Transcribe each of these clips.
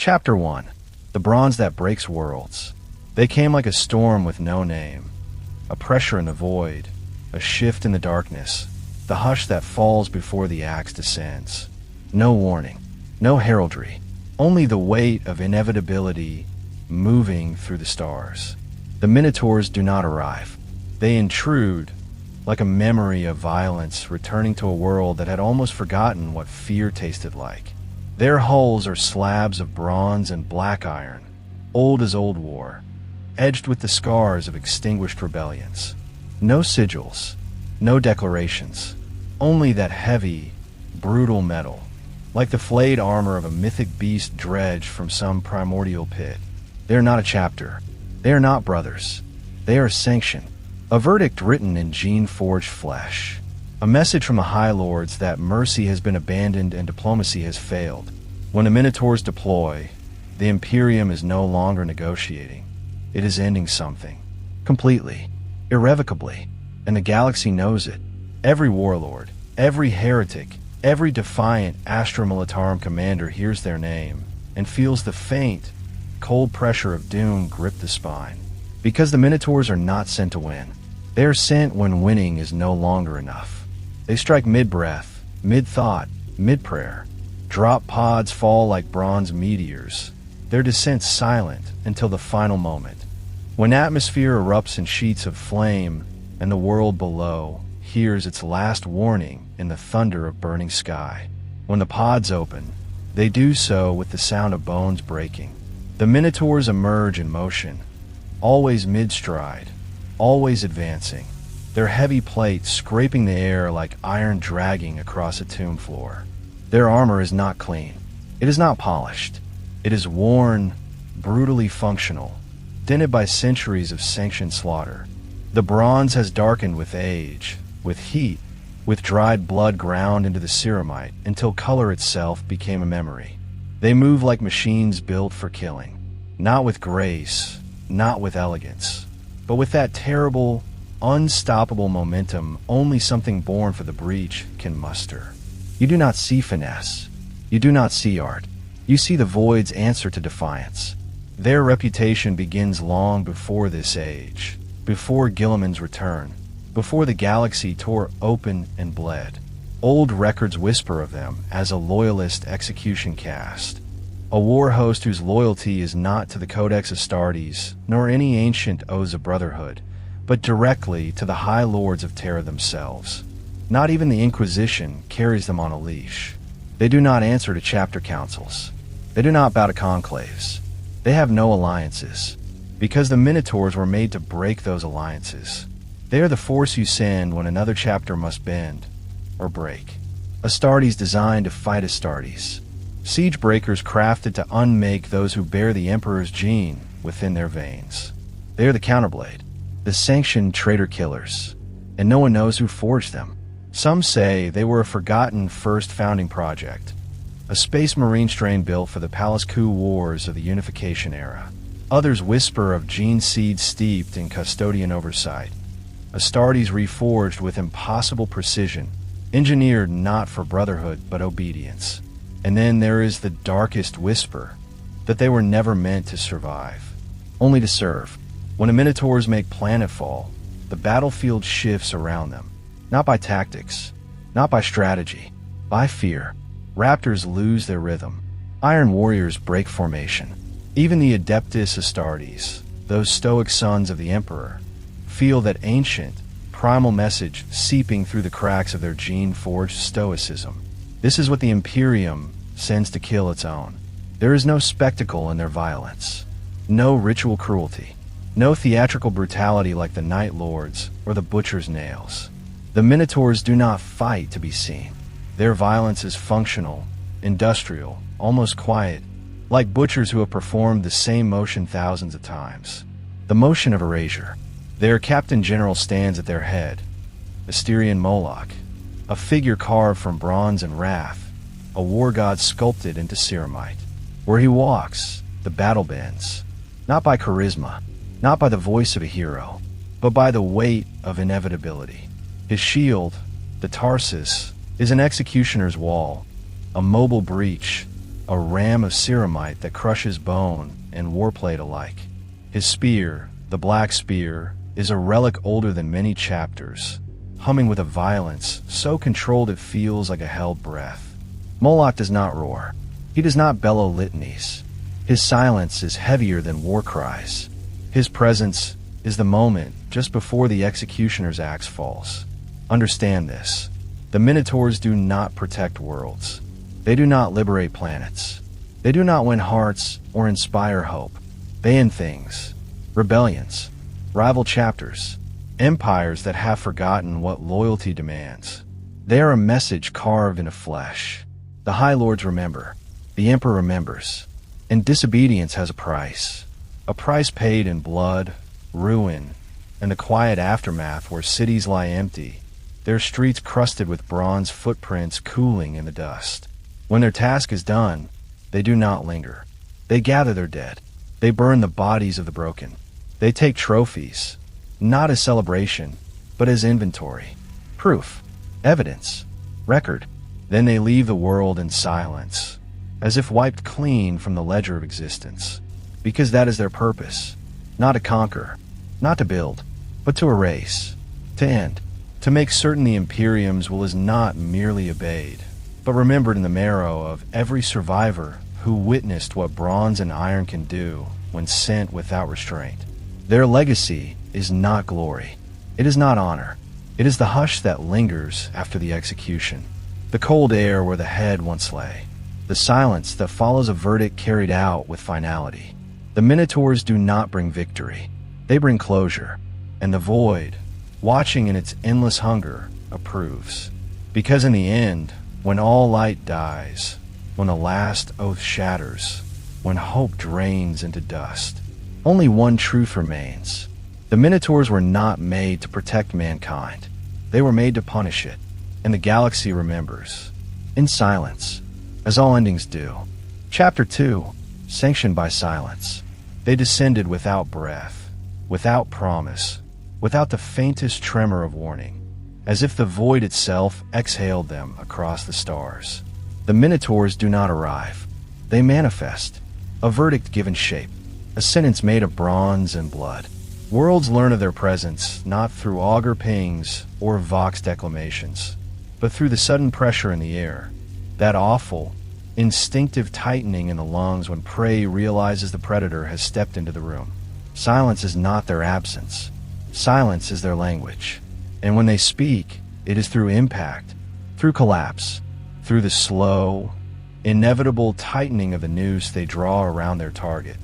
Chapter 1. The Bronze That Breaks Worlds. They came like a storm with no name. A pressure in the void. A shift in the darkness. The hush that falls before the axe descends. No warning. No heraldry. Only the weight of inevitability moving through the stars. The Minotaurs do not arrive. They intrude, like a memory of violence returning to a world that had almost forgotten what fear tasted like. Their hulls are slabs of bronze and black iron, old as old war, edged with the scars of extinguished rebellions. No sigils, no declarations, only that heavy, brutal metal, like the flayed armor of a mythic beast dredged from some primordial pit. They are not a chapter. They are not brothers. They are sanction. A verdict written in gene-forged flesh. A message from the High Lords that mercy has been abandoned and diplomacy has failed. When the Minotaurs deploy, the Imperium is no longer negotiating. It is ending something. Completely. Irrevocably. And the galaxy knows it. Every warlord, every heretic, every defiant Astra Militarum commander hears their name and feels the faint, cold pressure of doom grip the spine. Because the Minotaurs are not sent to win. They are sent when winning is no longer enough. They strike mid-breath, mid-thought, mid-prayer. Drop pods fall like bronze meteors, their descent silent until the final moment. When atmosphere erupts in sheets of flame and the world below hears its last warning in the thunder of burning sky. When the pods open, they do so with the sound of bones breaking. The Minotaurs emerge in motion, always mid-stride, always advancing, their heavy plates scraping the air like iron dragging across a tomb floor. Their armor is not clean. It is not polished. It is worn, brutally functional, dented by centuries of sanctioned slaughter. The bronze has darkened with age, with heat, with dried blood ground into the ceramite until color itself became a memory. They move like machines built for killing, not with grace, not with elegance, but with that terrible, unstoppable momentum only something born for the breach can muster. You do not see finesse. You do not see art. You see the void's answer to defiance. Their reputation begins long before this age, before Gilliman's return, before the galaxy tore open and bled. Old records whisper of them as a loyalist execution cast, a war host whose loyalty is not to the Codex Astartes, nor any ancient oaths of brotherhood, but directly to the High Lords of Terra themselves. Not even the Inquisition carries them on a leash. They do not answer to chapter councils. They do not bow to conclaves. They have no alliances, because the Minotaurs were made to break those alliances. They are the force you send when another chapter must bend or break. Astartes designed to fight Astartes. Siege breakers crafted to unmake those who bear the Emperor's gene within their veins. They are the counterblade, the sanctioned traitor killers, and no one knows who forged them. Some say they were a forgotten first founding project, a space marine strain built for the Palace Coup wars of the Unification era. Others whisper of gene seeds steeped in custodian oversight, Astartes reforged with impossible precision, engineered not for brotherhood but obedience. And then there is the darkest whisper, that they were never meant to survive, only to serve. When the Minotaurs make planetfall, the battlefield shifts around them, not by tactics, not by strategy, by fear. Raptors lose their rhythm. Iron warriors break formation. Even the Adeptus Astartes, those stoic sons of the Emperor, feel that ancient, primal message seeping through the cracks of their gene-forged stoicism. This is what the Imperium sends to kill its own. There is no spectacle in their violence, no ritual cruelty, no theatrical brutality like the Night Lords or the Butcher's nails. The Minotaurs do not fight to be seen. Their violence is functional, industrial, almost quiet, like butchers who have performed the same motion thousands of times. The motion of erasure. Their Captain General stands at their head, Asterian Moloch, a figure carved from bronze and wrath, a war god sculpted into ceramite. Where he walks, the battle bends, not by charisma, not by the voice of a hero, but by the weight of inevitability. His shield, the Tarsus, is an executioner's wall, a mobile breach, a ram of ceramite that crushes bone and warplate alike. His spear, the Black Spear, is a relic older than many chapters, humming with a violence so controlled it feels like a held breath. Moloch does not roar. He does not bellow litanies. His silence is heavier than war cries. His presence is the moment just before the executioner's axe falls. Understand this. The Minotaurs do not protect worlds. They do not liberate planets. They do not win hearts or inspire hope. They end things. Rebellions. Rival chapters. Empires that have forgotten what loyalty demands. They are a message carved into flesh. The High Lords remember. The Emperor remembers. And disobedience has a price. A price paid in blood, ruin, and the quiet aftermath where cities lie empty, their streets crusted with bronze footprints cooling in the dust. When their task is done, they do not linger. They gather their dead. They burn the bodies of the broken. They take trophies, not as celebration, but as inventory, proof, evidence, record. Then they leave the world in silence, as if wiped clean from the ledger of existence, because that is their purpose, not to conquer, not to build, but to erase, to end, to make certain the Imperium's will is not merely obeyed, but remembered in the marrow of every survivor who witnessed what bronze and iron can do when sent without restraint. Their legacy is not glory. It is not honor. It is the hush that lingers after the execution, the cold air where the head once lay, the silence that follows a verdict carried out with finality. The Minotaurs do not bring victory. They bring closure, and the void, watching in its endless hunger, approves. Because in the end, when all light dies, when the last oath shatters, when hope drains into dust, only one truth remains. The Minotaurs were not made to protect mankind. They were made to punish it, and the galaxy remembers. In silence, as all endings do. Chapter 2, sanctioned by silence. They descended without breath, without promise, without the faintest tremor of warning, as if the void itself exhaled them across the stars. The Minotaurs do not arrive. They manifest, a verdict given shape, a sentence made of bronze and blood. Worlds learn of their presence not through augur pings or vox declamations, but through the sudden pressure in the air, that awful, instinctive tightening in the lungs when prey realizes the predator has stepped into the room. Silence is not their absence. Silence is their language. And when they speak, it is through impact, through collapse, through the slow, inevitable tightening of the noose they draw around their target,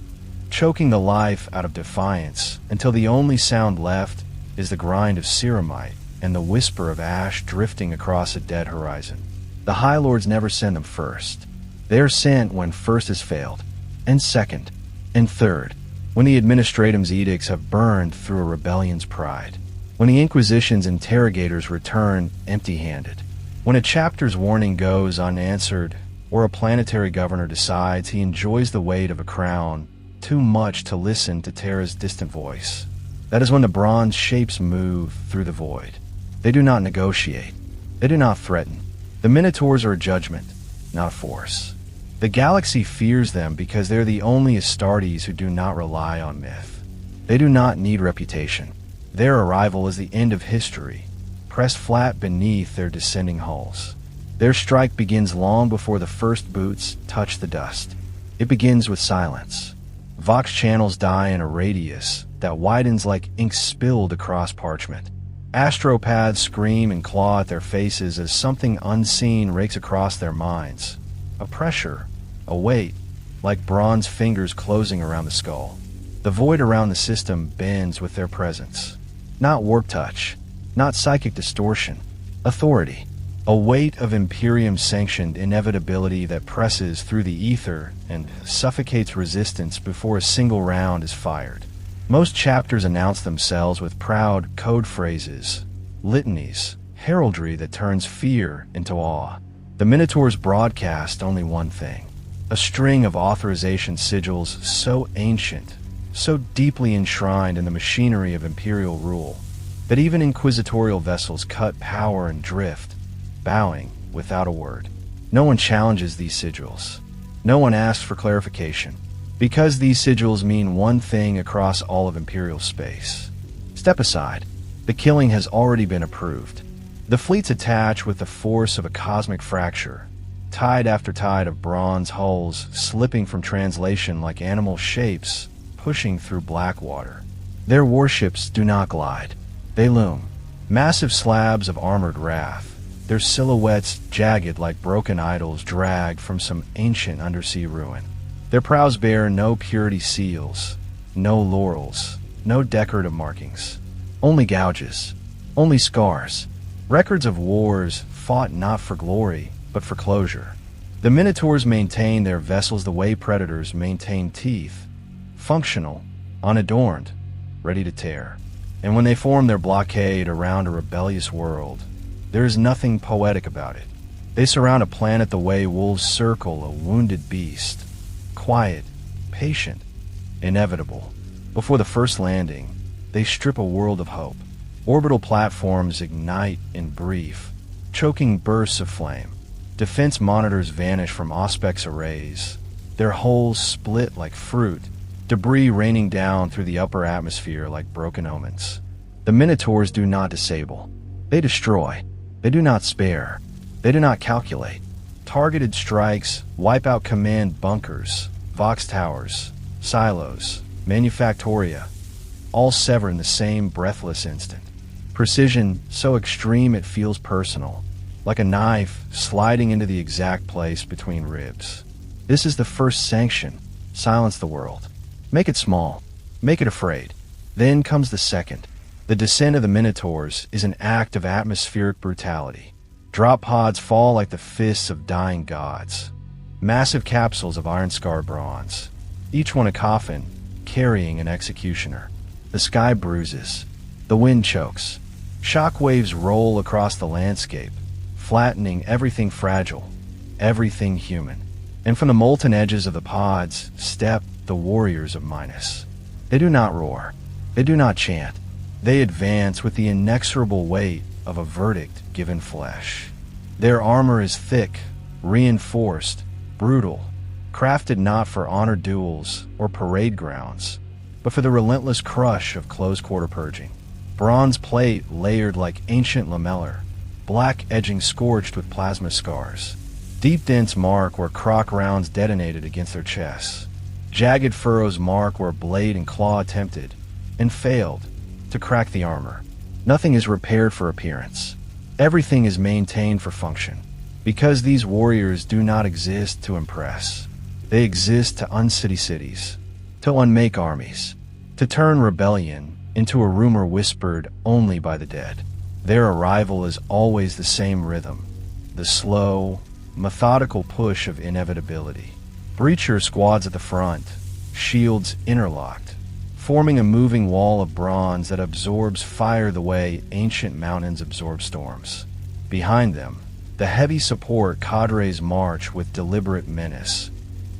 choking the life out of defiance until the only sound left is the grind of ceramite and the whisper of ash drifting across a dead horizon. The High Lords never send them first. They are sent when first has failed, and second, and third, when the Administratum's edicts have burned through a rebellion's pride, when the Inquisition's interrogators return empty-handed, when a chapter's warning goes unanswered, or a planetary governor decides he enjoys the weight of a crown too much to listen to Terra's distant voice. That is when the bronze shapes move through the void. They do not negotiate. They do not threaten. The Minotaurs are a judgment, not a force. The galaxy fears them because they're the only Astartes who do not rely on myth. They do not need reputation. Their arrival is the end of history, pressed flat beneath their descending hulls. Their strike begins long before the first boots touch the dust. It begins with silence. Vox channels die in a radius that widens like ink spilled across parchment. Astropaths scream and claw at their faces as something unseen rakes across their minds. A pressure, a weight, like bronze fingers closing around the skull. The void around the system bends with their presence. Not warp touch, not psychic distortion. Authority. A weight of Imperium-sanctioned inevitability that presses through the ether and suffocates resistance before a single round is fired. Most chapters announce themselves with proud code phrases, litanies, heraldry that turns fear into awe. The Minotaurs broadcast only one thing, a string of authorization sigils so ancient, so deeply enshrined in the machinery of imperial rule, that even inquisitorial vessels cut power and drift, bowing without a word. No one challenges these sigils. No one asks for clarification, because these sigils mean one thing across all of Imperial space. Step aside. The killing has already been approved. The fleets attach with the force of a cosmic fracture, tide after tide of bronze hulls slipping from translation like animal shapes pushing through black water. Their warships do not glide. They loom, massive slabs of armored wrath, their silhouettes jagged like broken idols dragged from some ancient undersea ruin. Their prows bear no purity seals, no laurels, no decorative markings. Only gouges, only scars, records of wars fought not for glory, but for closure. The Minotaurs maintain their vessels the way predators maintain teeth, functional, unadorned, ready to tear. And when they form their blockade around a rebellious world, there is nothing poetic about it. They surround a planet the way wolves circle a wounded beast, quiet, patient, inevitable. Before the first landing, they strip a world of hope. Orbital platforms ignite in brief, choking bursts of flame. Defense monitors vanish from Auspex arrays, their hulls split like fruit, debris raining down through the upper atmosphere like broken omens. The Minotaurs do not disable. They destroy. They do not spare. They do not calculate. Targeted strikes wipe out command bunkers, Vox towers, silos, manufactoria, all sever in the same breathless instant. Precision so extreme it feels personal, like a knife sliding into the exact place between ribs. This is the first sanction. Silence the world. Make it small. Make it afraid. Then comes the second. The descent of the Minotaurs is an act of atmospheric brutality. Drop pods fall like the fists of dying gods. Massive capsules of iron-scarred bronze, each one a coffin, carrying an executioner. The sky bruises. The wind chokes. Shock waves roll across the landscape, flattening everything fragile, everything human. And from the molten edges of the pods step the warriors of Minas. They do not roar. They do not chant. They advance with the inexorable weight of a verdict given flesh. Their armor is thick, reinforced, brutal, crafted not for honored duels or parade grounds, but for the relentless crush of close-quarter purging. Bronze plate layered like ancient lamellar, black edging scorched with plasma scars. Deep dents mark where croc rounds detonated against their chests. Jagged furrows mark where blade and claw attempted, and failed, to crack the armor. Nothing is repaired for appearance. Everything is maintained for function. Because these warriors do not exist to impress. They exist to uncity cities, to unmake armies, to turn rebellion into a rumor whispered only by the dead. Their arrival is always the same rhythm, the slow, methodical push of inevitability. Breacher squads at the front, shields interlocked, forming a moving wall of bronze that absorbs fire the way ancient mountains absorb storms. Behind them, the heavy support cadres march with deliberate menace,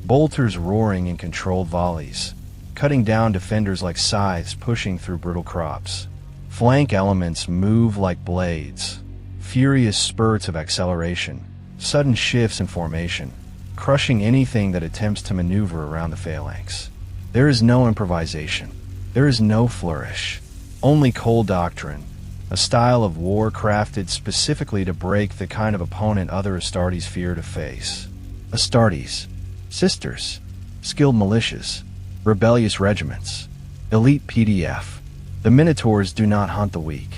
bolters roaring in controlled volleys, cutting down defenders like scythes pushing through brittle crops. Flank elements move like blades, furious spurts of acceleration, sudden shifts in formation, crushing anything that attempts to maneuver around the phalanx. There is no improvisation. There is no flourish. Only cold doctrine, a style of war crafted specifically to break the kind of opponent other Astartes fear to face. Astartes, sisters, skilled militias, rebellious regiments, elite PDF. The Minotaurs do not hunt the weak.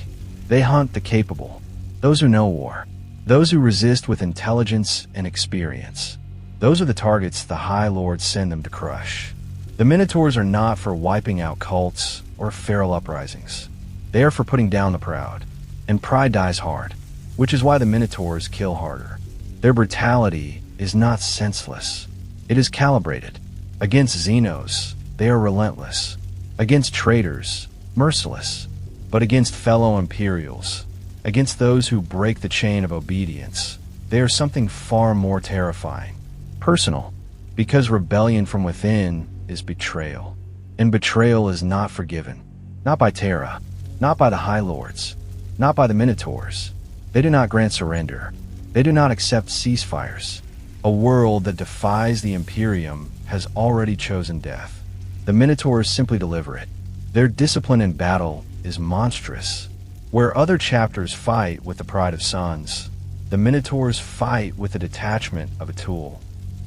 They hunt the capable, those who know war, those who resist with intelligence and experience. Those are the targets the High Lords send them to crush. The Minotaurs are not for wiping out cults or feral uprisings. They are for putting down the proud. And pride dies hard, which is why the Minotaurs kill harder. Their brutality is not senseless. It is calibrated. Against Xenos, they are relentless. Against traitors, merciless. But against fellow Imperials, against those who break the chain of obedience, they are something far more terrifying. Personal, because rebellion from within is betrayal. And betrayal is not forgiven. Not by Terra, not by the High Lords, not by the Minotaurs. They do not grant surrender. They do not accept ceasefires. A world that defies the Imperium has already chosen death. The Minotaurs simply deliver it. Their discipline in battle is monstrous. Where other chapters fight with the pride of sons, the Minotaurs fight with the detachment of a tool,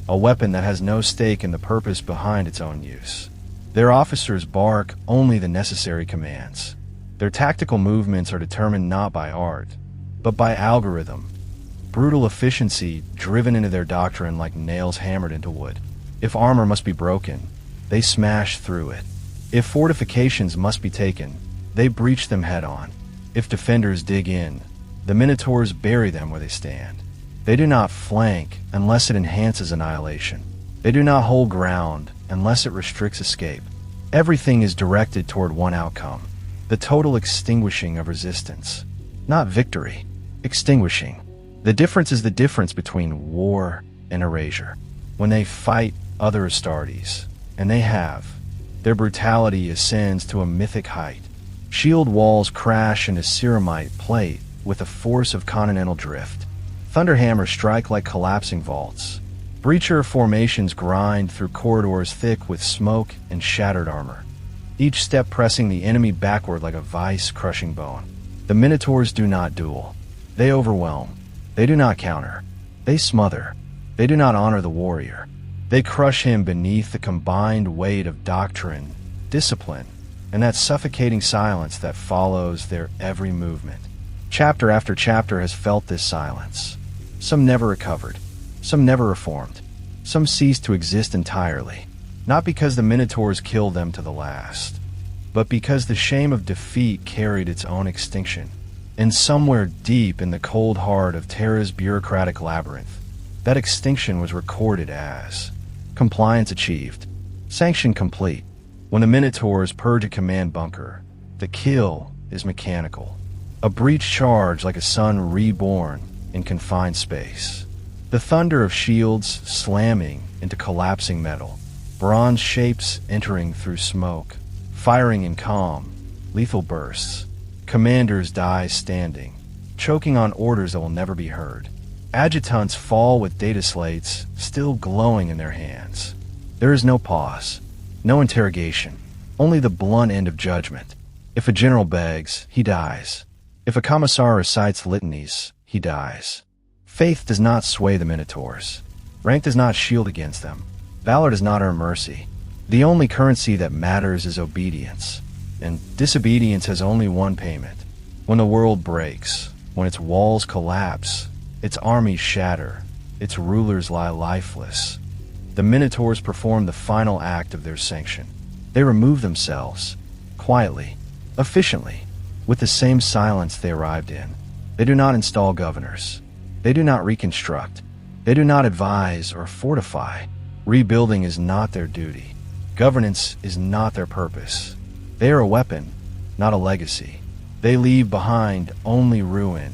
a weapon that has no stake in the purpose behind its own use. Their officers bark only the necessary commands. Their tactical movements are determined not by art, but by algorithm, brutal efficiency driven into their doctrine like nails hammered into wood. If armor must be broken, they smash through it. If fortifications must be taken, they breach them head-on. If defenders dig in, the Minotaurs bury them where they stand. They do not flank unless it enhances annihilation. They do not hold ground unless it restricts escape. Everything is directed toward one outcome: the total extinguishing of resistance. Not victory, extinguishing. The difference is the difference between war and erasure. When they fight other Astartes, and they have, their brutality ascends to a mythic height. Shield walls crash into ceramite plate with the force of continental drift. Thunderhammers strike like collapsing vaults. Breacher formations grind through corridors thick with smoke and shattered armor, each step pressing the enemy backward like a vice crushing bone. The Minotaurs do not duel. They overwhelm. They do not counter. They smother. They do not honor the warrior. They crush him beneath the combined weight of doctrine, discipline, and that suffocating silence that follows their every movement. Chapter after chapter has felt this silence. Some never recovered. Some never reformed. Some ceased to exist entirely. Not because the Minotaurs killed them to the last, but because the shame of defeat carried its own extinction. And somewhere deep in the cold heart of Terra's bureaucratic labyrinth, that extinction was recorded as compliance achieved, sanction complete. When the Minotaurs purge a command bunker, the kill is mechanical. A breach charge like a sun reborn in confined space. The thunder of shields slamming into collapsing metal, bronze shapes entering through smoke, firing in calm, lethal bursts. Commanders die standing, choking on orders that will never be heard. Adjutants fall with data slates still glowing in their hands. There is no pause, no interrogation, only the blunt end of judgment. If a general begs, he dies. If a commissar recites litanies, he dies. Faith does not sway the Minotaurs. Rank does not shield against them. Valor does not earn mercy. The only currency that matters is obedience, and disobedience has only one payment. When the world breaks, when its walls collapse, its armies shatter, its rulers lie lifeless, the Minotaurs perform the final act of their sanction. They remove themselves, quietly, efficiently, with the same silence they arrived in. They do not install governors. They do not reconstruct. They do not advise or fortify. Rebuilding is not their duty. Governance is not their purpose. They are a weapon, not a legacy. They leave behind only ruin,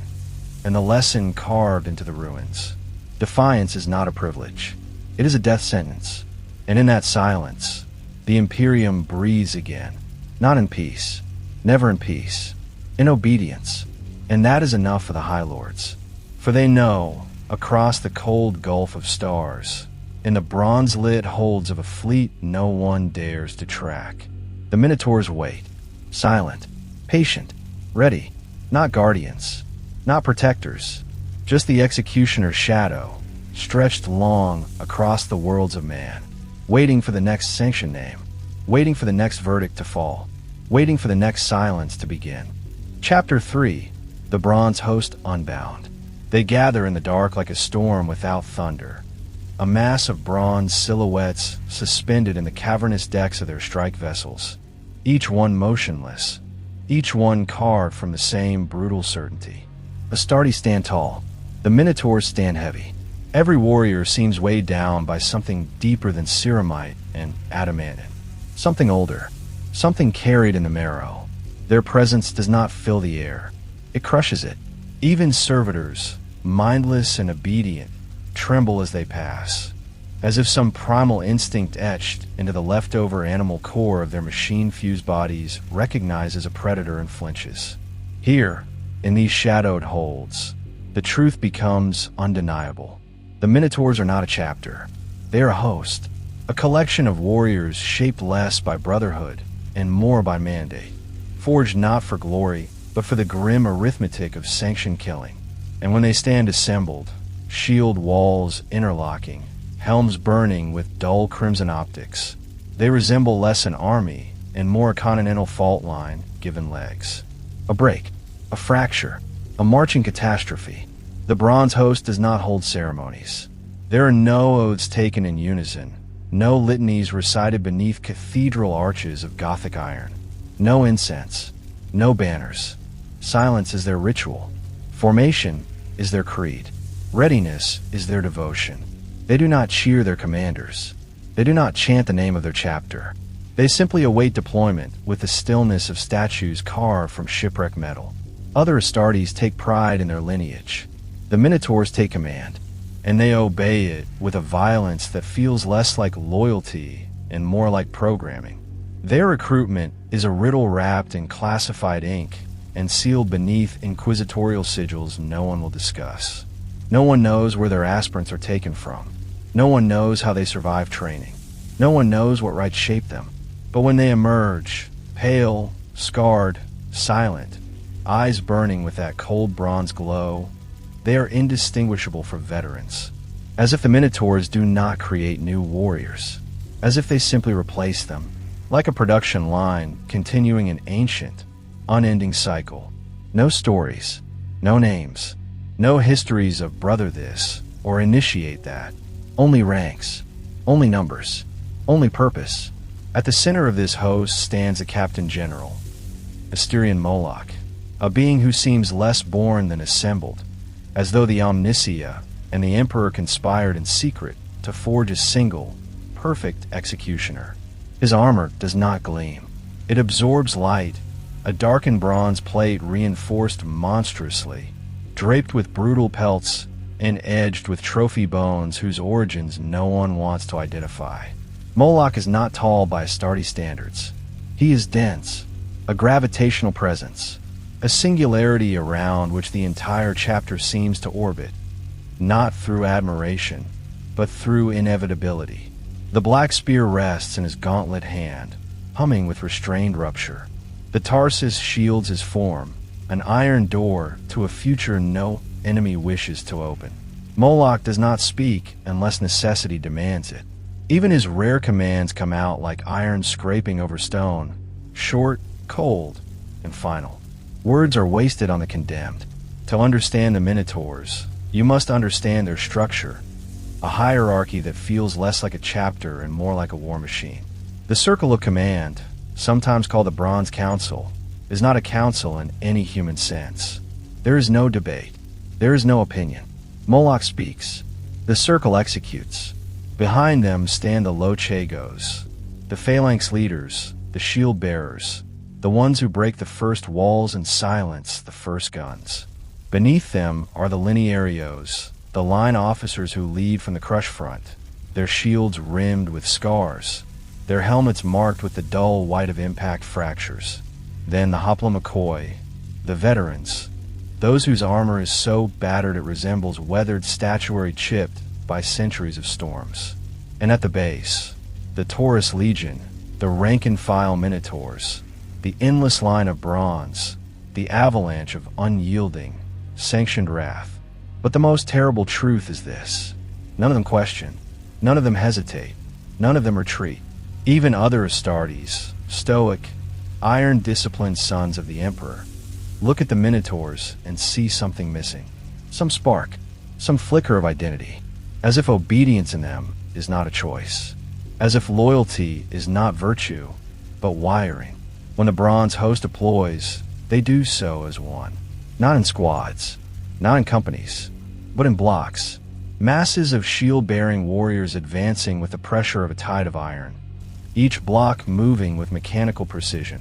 and the lesson carved into the ruins. Defiance is not a privilege. It is a death sentence. And in that silence, the Imperium breathes again. Not in peace. Never in peace. In obedience. And that is enough for the High Lords. For they know, across the cold gulf of stars, in the bronze-lit holds of a fleet no one dares to track, the Minotaurs wait, silent, patient, ready, not guardians, not protectors, just the executioner's shadow, stretched long across the worlds of man, waiting for the next sanction name, waiting for the next verdict to fall, waiting for the next silence to begin. Chapter 3, The Bronze Host Unbound. They gather in the dark like a storm without thunder, a mass of bronze silhouettes suspended in the cavernous decks of their strike vessels, each one motionless, each one carved from the same brutal certainty. Astartes stand tall, the Minotaurs stand heavy. Every warrior seems weighed down by something deeper than ceramite and adamantine, something older, something carried in the marrow. Their presence does not fill the air, it crushes it. Even servitors, mindless and obedient, tremble as they pass, as if some primal instinct etched into the leftover animal core of their machine-fused bodies recognizes a predator and flinches. Here, in these shadowed holds, the truth becomes undeniable. The Minotaurs are not a chapter. They are a host, a collection of warriors shaped less by brotherhood and more by mandate, forged not for glory, but for the grim arithmetic of sanctioned killing. And when they stand assembled, shield walls interlocking, helms burning with dull crimson optics, they resemble less an army and more a continental fault line given legs. A break, a fracture, a marching catastrophe. The bronze host does not hold ceremonies. There are no oaths taken in unison, no litanies recited beneath cathedral arches of Gothic iron, no incense, no banners. Silence is their ritual. Formation is their creed. Readiness is their devotion. They do not cheer their commanders. They do not chant the name of their chapter. They simply await deployment with the stillness of statues carved from shipwreck metal. Other Astartes take pride in their lineage. The Minotaurs take command, and they obey it with a violence that feels less like loyalty and more like programming. Their recruitment is a riddle wrapped in classified ink and sealed beneath inquisitorial sigils no one will discuss. No one knows where their aspirants are taken from. No one knows how they survive training. No one knows what rites shape them. But when they emerge, pale, scarred, silent, eyes burning with that cold bronze glow, they are indistinguishable from veterans. As if the Minotaurs do not create new warriors. As if they simply replace them. Like a production line continuing an ancient, unending cycle. No stories, no names, no histories of brother this or initiate that. Only ranks, only numbers, only purpose. At the center of this host stands a captain general, Asterian Moloch, a being who seems less born than assembled, as though the Omniscia and the Emperor conspired in secret to forge a single, perfect executioner. His armor does not gleam. It absorbs light, a darkened bronze plate reinforced monstrously, draped with brutal pelts and edged with trophy bones whose origins no one wants to identify. Moloch is not tall by Astarte standards. He is dense, a gravitational presence, a singularity around which the entire chapter seems to orbit, not through admiration, but through inevitability. The black spear rests in his gauntlet hand, humming with restrained rupture. The Tarsus shields his form, an iron door to a future no enemy wishes to open. Moloch does not speak unless necessity demands it. Even his rare commands come out like iron scraping over stone, short, cold, and final. Words are wasted on the condemned. To understand the Minotaurs, you must understand their structure, a hierarchy that feels less like a chapter and more like a war machine. The Circle of Command, sometimes called the Bronze Council, is not a council in any human sense. There is no debate. There is no opinion. Moloch speaks. The Circle executes. Behind them stand the Lochagos, the Phalanx leaders, the shield bearers, the ones who break the first walls and silence the first guns. Beneath them are the Linearios, the line officers who lead from the crush front, their shields rimmed with scars, their helmets marked with the dull white of impact fractures. Then the Hoplomachoi, the veterans, those whose armor is so battered it resembles weathered statuary chipped by centuries of storms. And at the base, the Taurus Legion, the rank-and-file Minotaurs, the endless line of bronze, the avalanche of unyielding, sanctioned wrath. But the most terrible truth is this. None of them question. None of them hesitate. None of them retreat. Even other Astartes, stoic, iron-disciplined sons of the Emperor, look at the Minotaurs and see something missing. Some spark, some flicker of identity. As if obedience in them is not a choice. As if loyalty is not virtue, but wiring. When the bronze host deploys, they do so as one. Not in squads, not in companies, but in blocks. Masses of shield-bearing warriors advancing with the pressure of a tide of iron. Each block moving with mechanical precision.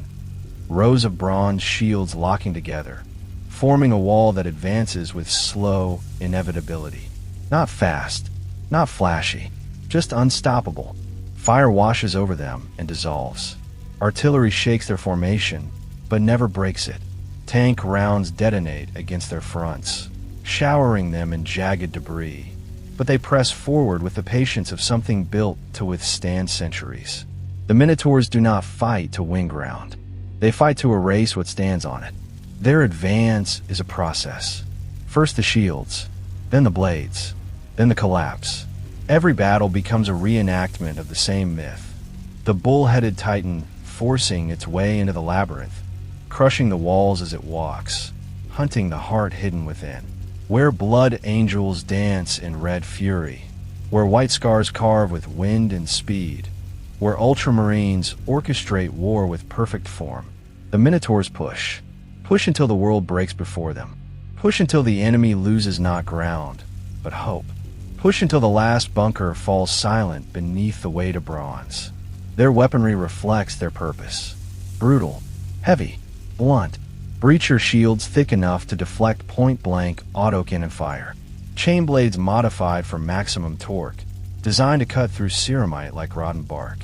Rows of bronze shields locking together, forming a wall that advances with slow inevitability. Not fast, not flashy, just unstoppable. Fire washes over them and dissolves. Artillery shakes their formation, but never breaks it. Tank rounds detonate against their fronts, showering them in jagged debris. but they press forward with the patience of something built to withstand centuries. The Minotaurs do not fight to win ground. They fight to erase what stands on it. Their advance is a process. First the shields, then the blades, then the collapse. Every battle becomes a reenactment of the same myth. The bull-headed titan forcing its way into the labyrinth, crushing the walls as it walks, hunting the heart hidden within. Where blood angels dance in red fury, where white scars carve with wind and speed, where ultramarines orchestrate war with perfect form. The Minotaurs push until the world breaks before them. Push until the enemy loses not ground, but hope. Push until the last bunker falls silent beneath the weight of bronze. Their weaponry reflects their purpose. Brutal, heavy, blunt. Breacher shields thick enough to deflect point-blank autocannon fire. Chain blades modified for maximum torque, designed to cut through ceramite like rotten bark.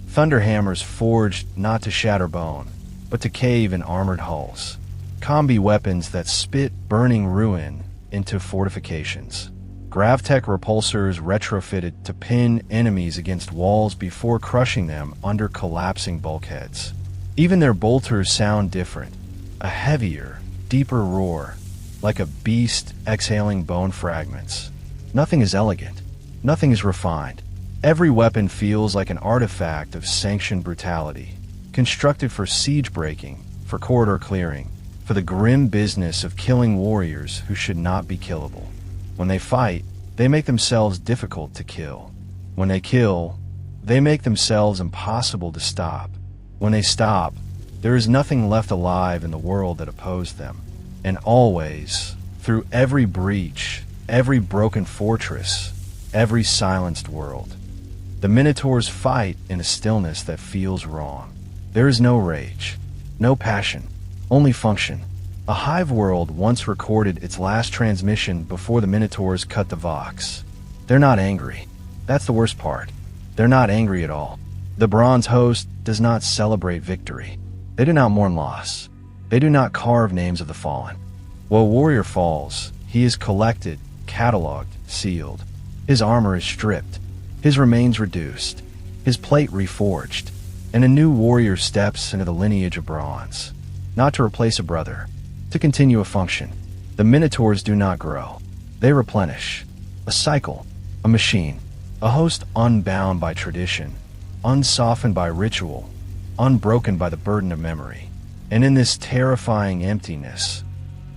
Thunder hammers forged not to shatter bone, but to cave in armored hulls. Combi weapons that spit burning ruin into fortifications. Gravtech repulsors retrofitted to pin enemies against walls before crushing them under collapsing bulkheads. Even their bolters sound different. A heavier, deeper roar, like a beast exhaling bone fragments. Nothing is elegant. Nothing is refined. Every weapon feels like an artifact of sanctioned brutality, constructed for siege breaking, for corridor clearing, for the grim business of killing warriors who should not be killable. When they fight, they make themselves difficult to kill. When they kill, they make themselves impossible to stop. When they stop, there is nothing left alive in the world that opposed them. And always, through every breach, every broken fortress, every silenced world, the Minotaurs fight in a stillness that feels wrong. There is no rage, no passion, only function. A hive world once recorded its last transmission before the Minotaurs cut the vox. They're not angry. That's the worst part. They're not angry at all. The bronze host does not celebrate victory. They do not mourn loss. They do not carve names of the fallen. While a warrior falls, he is collected, cataloged, sealed. His armor is stripped, his remains reduced, his plate reforged, and a new warrior steps into the lineage of bronze. Not to replace a brother, to continue a function. The Minotaurs do not grow. They replenish. A cycle, a machine, a host unbound by tradition, unsoftened by ritual, unbroken by the burden of memory. And in this terrifying emptiness,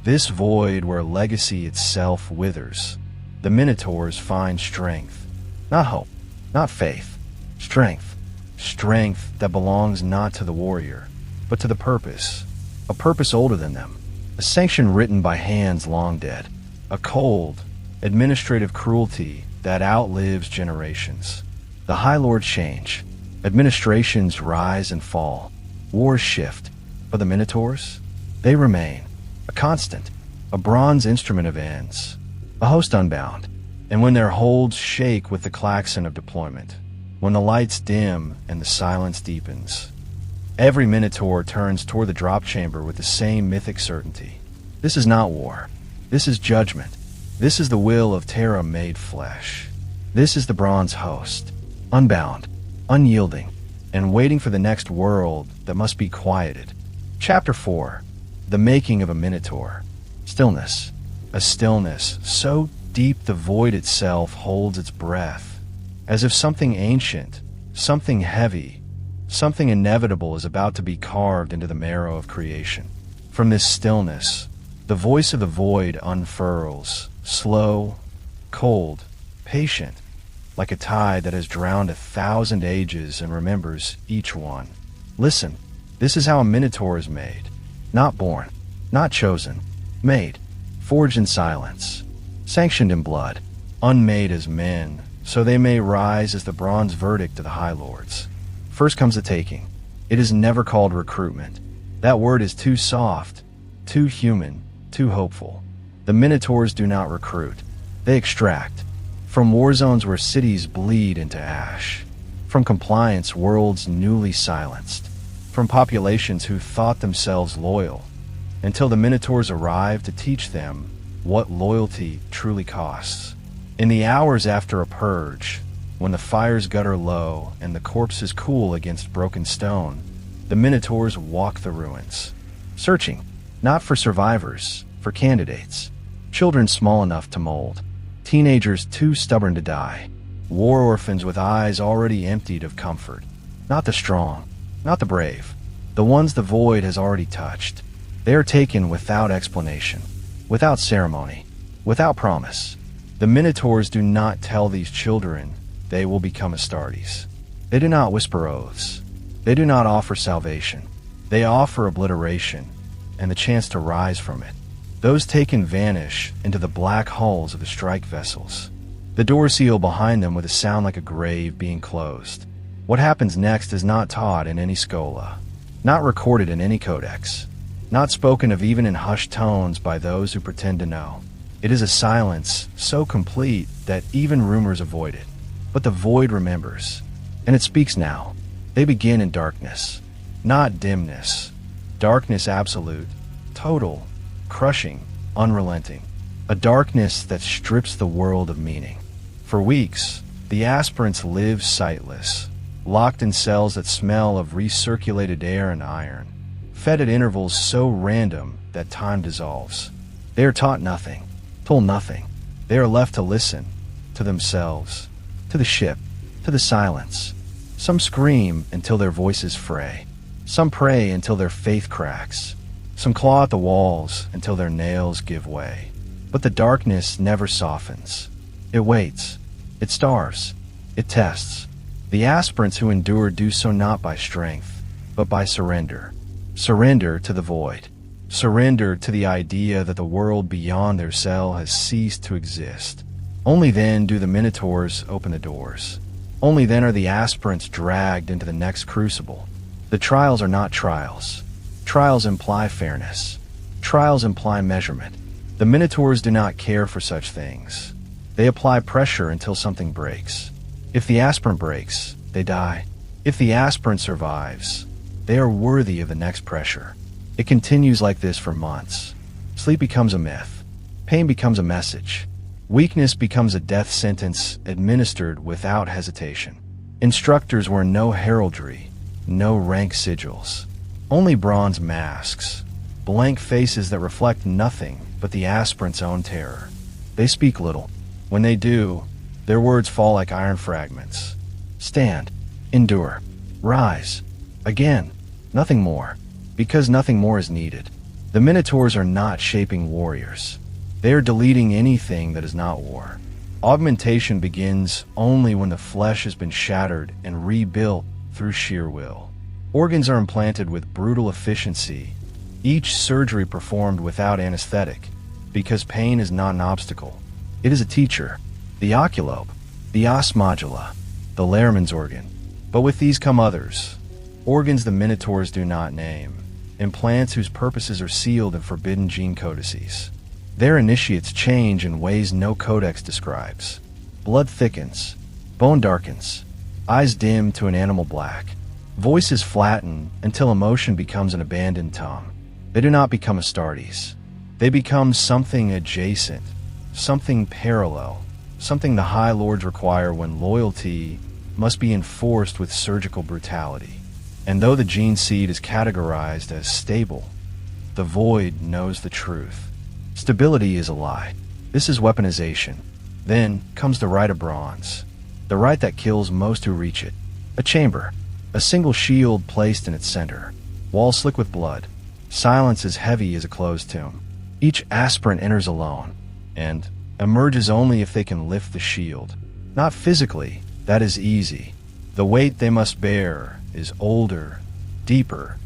this void where legacy itself withers, the Minotaurs find strength. Not hope, not faith. Strength. Strength that belongs not to the warrior, but to the purpose. A purpose older than them. A sanction written by hands long dead. A cold, administrative cruelty that outlives generations. The High Lords change. Administrations rise and fall. Wars shift. But the Minotaurs? They remain. A constant. A bronze instrument of ends. A host unbound. And when their holds shake with the klaxon of deployment, when the lights dim and the silence deepens, every Minotaur turns toward the drop chamber with the same mythic certainty. This is not war. This is judgment. This is the will of Terra made flesh. This is the bronze host, unbound, unyielding, and waiting for the next world that must be quieted. Chapter 4. The Making of a Minotaur. Stillness. A stillness so deep the void itself holds its breath, as if something ancient, something heavy, something inevitable is about to be carved into the marrow of creation. From this stillness, the voice of the void unfurls, slow, cold, patient, like a tide that has drowned 1,000 ages and remembers each one. Listen, this is how a Minotaur is made. Not born, not chosen, made, forged in silence, sanctioned in blood, unmade as men, so they may rise as the bronze verdict of the High Lords. First comes the taking. It is never called recruitment. That word is too soft, too human, too hopeful. The Minotaurs do not recruit. They extract. From war zones where cities bleed into ash. From compliance worlds newly silenced. From populations who thought themselves loyal. Until the Minotaurs arrive to teach them what loyalty truly costs. In the hours after a purge, when the fires gutter low and the corpses cool against broken stone, the Minotaurs walk the ruins, searching, not for survivors, for candidates. Children small enough to mold, teenagers too stubborn to die, war orphans with eyes already emptied of comfort. Not the strong, not the brave, the ones the void has already touched. They are taken without explanation, without ceremony, without promise. The Minotaurs do not tell these children they will become Astartes. They do not whisper oaths. They do not offer salvation. They offer obliteration and the chance to rise from it. Those taken vanish into the black hulls of the strike vessels. The doors seal behind them with a sound like a grave being closed. What happens next is not taught in any schola, not recorded in any codex, not spoken of even in hushed tones by those who pretend to know. It is a silence so complete that even rumors avoid it. But the void remembers, and it speaks now. They begin in darkness, not dimness. Darkness absolute, total, crushing, unrelenting. A darkness that strips the world of meaning. For weeks, the aspirants live sightless, locked in cells that smell of recirculated air and iron, fed at intervals so random that time dissolves. They are taught nothing, told nothing. They are left to listen, to themselves, to the ship, to the silence. Some scream until their voices fray. Some pray until their faith cracks. Some claw at the walls until their nails give way. But the darkness never softens. It waits. It starves. It tests. The aspirants who endure do so not by strength, but by surrender. Surrender to the void. Surrender to the idea that the world beyond their cell has ceased to exist. Only then do the Minotaurs open the doors. Only then are the aspirants dragged into the next crucible. The trials are not trials. Trials imply fairness. Trials imply measurement. The Minotaurs do not care for such things. They apply pressure until something breaks. If the aspirant breaks, they die. If the aspirant survives, they are worthy of the next pressure. It continues like this for months. Sleep becomes a myth. Pain becomes a message. Weakness becomes a death sentence administered without hesitation. Instructors wear no heraldry, no rank sigils, only bronze masks, blank faces that reflect nothing but the aspirant's own terror. They speak little. When they do, their words fall like iron fragments. Stand, endure, rise, again, nothing more, because nothing more is needed. The Minotaurs are not shaping warriors. They are deleting anything that is not war. Augmentation begins only when the flesh has been shattered and rebuilt through sheer will. Organs are implanted with brutal efficiency, each surgery performed without anesthetic, because pain is not an obstacle. It is a teacher. The oculobe, the os modula, the Lehrman's organ. But with these come others, organs the Minotaurs do not name, implants whose purposes are sealed in forbidden gene codices. Their initiates change in ways no codex describes. Blood thickens, bone darkens, eyes dim to an animal black, voices flatten until emotion becomes an abandoned tongue. They do not become Astartes. They become something adjacent, something parallel, something the High Lords require when loyalty must be enforced with surgical brutality. And though the gene seed is categorized as stable, the void knows the truth. Stability is a lie. This is weaponization. Then comes the right of bronze, the right that kills most who reach it. A chamber, a single shield placed in its center, walls slick with blood, silence as heavy as a closed tomb. Each aspirant enters alone, and emerges only if they can lift the shield. Not physically, that is easy. The weight they must bear is older, deeper,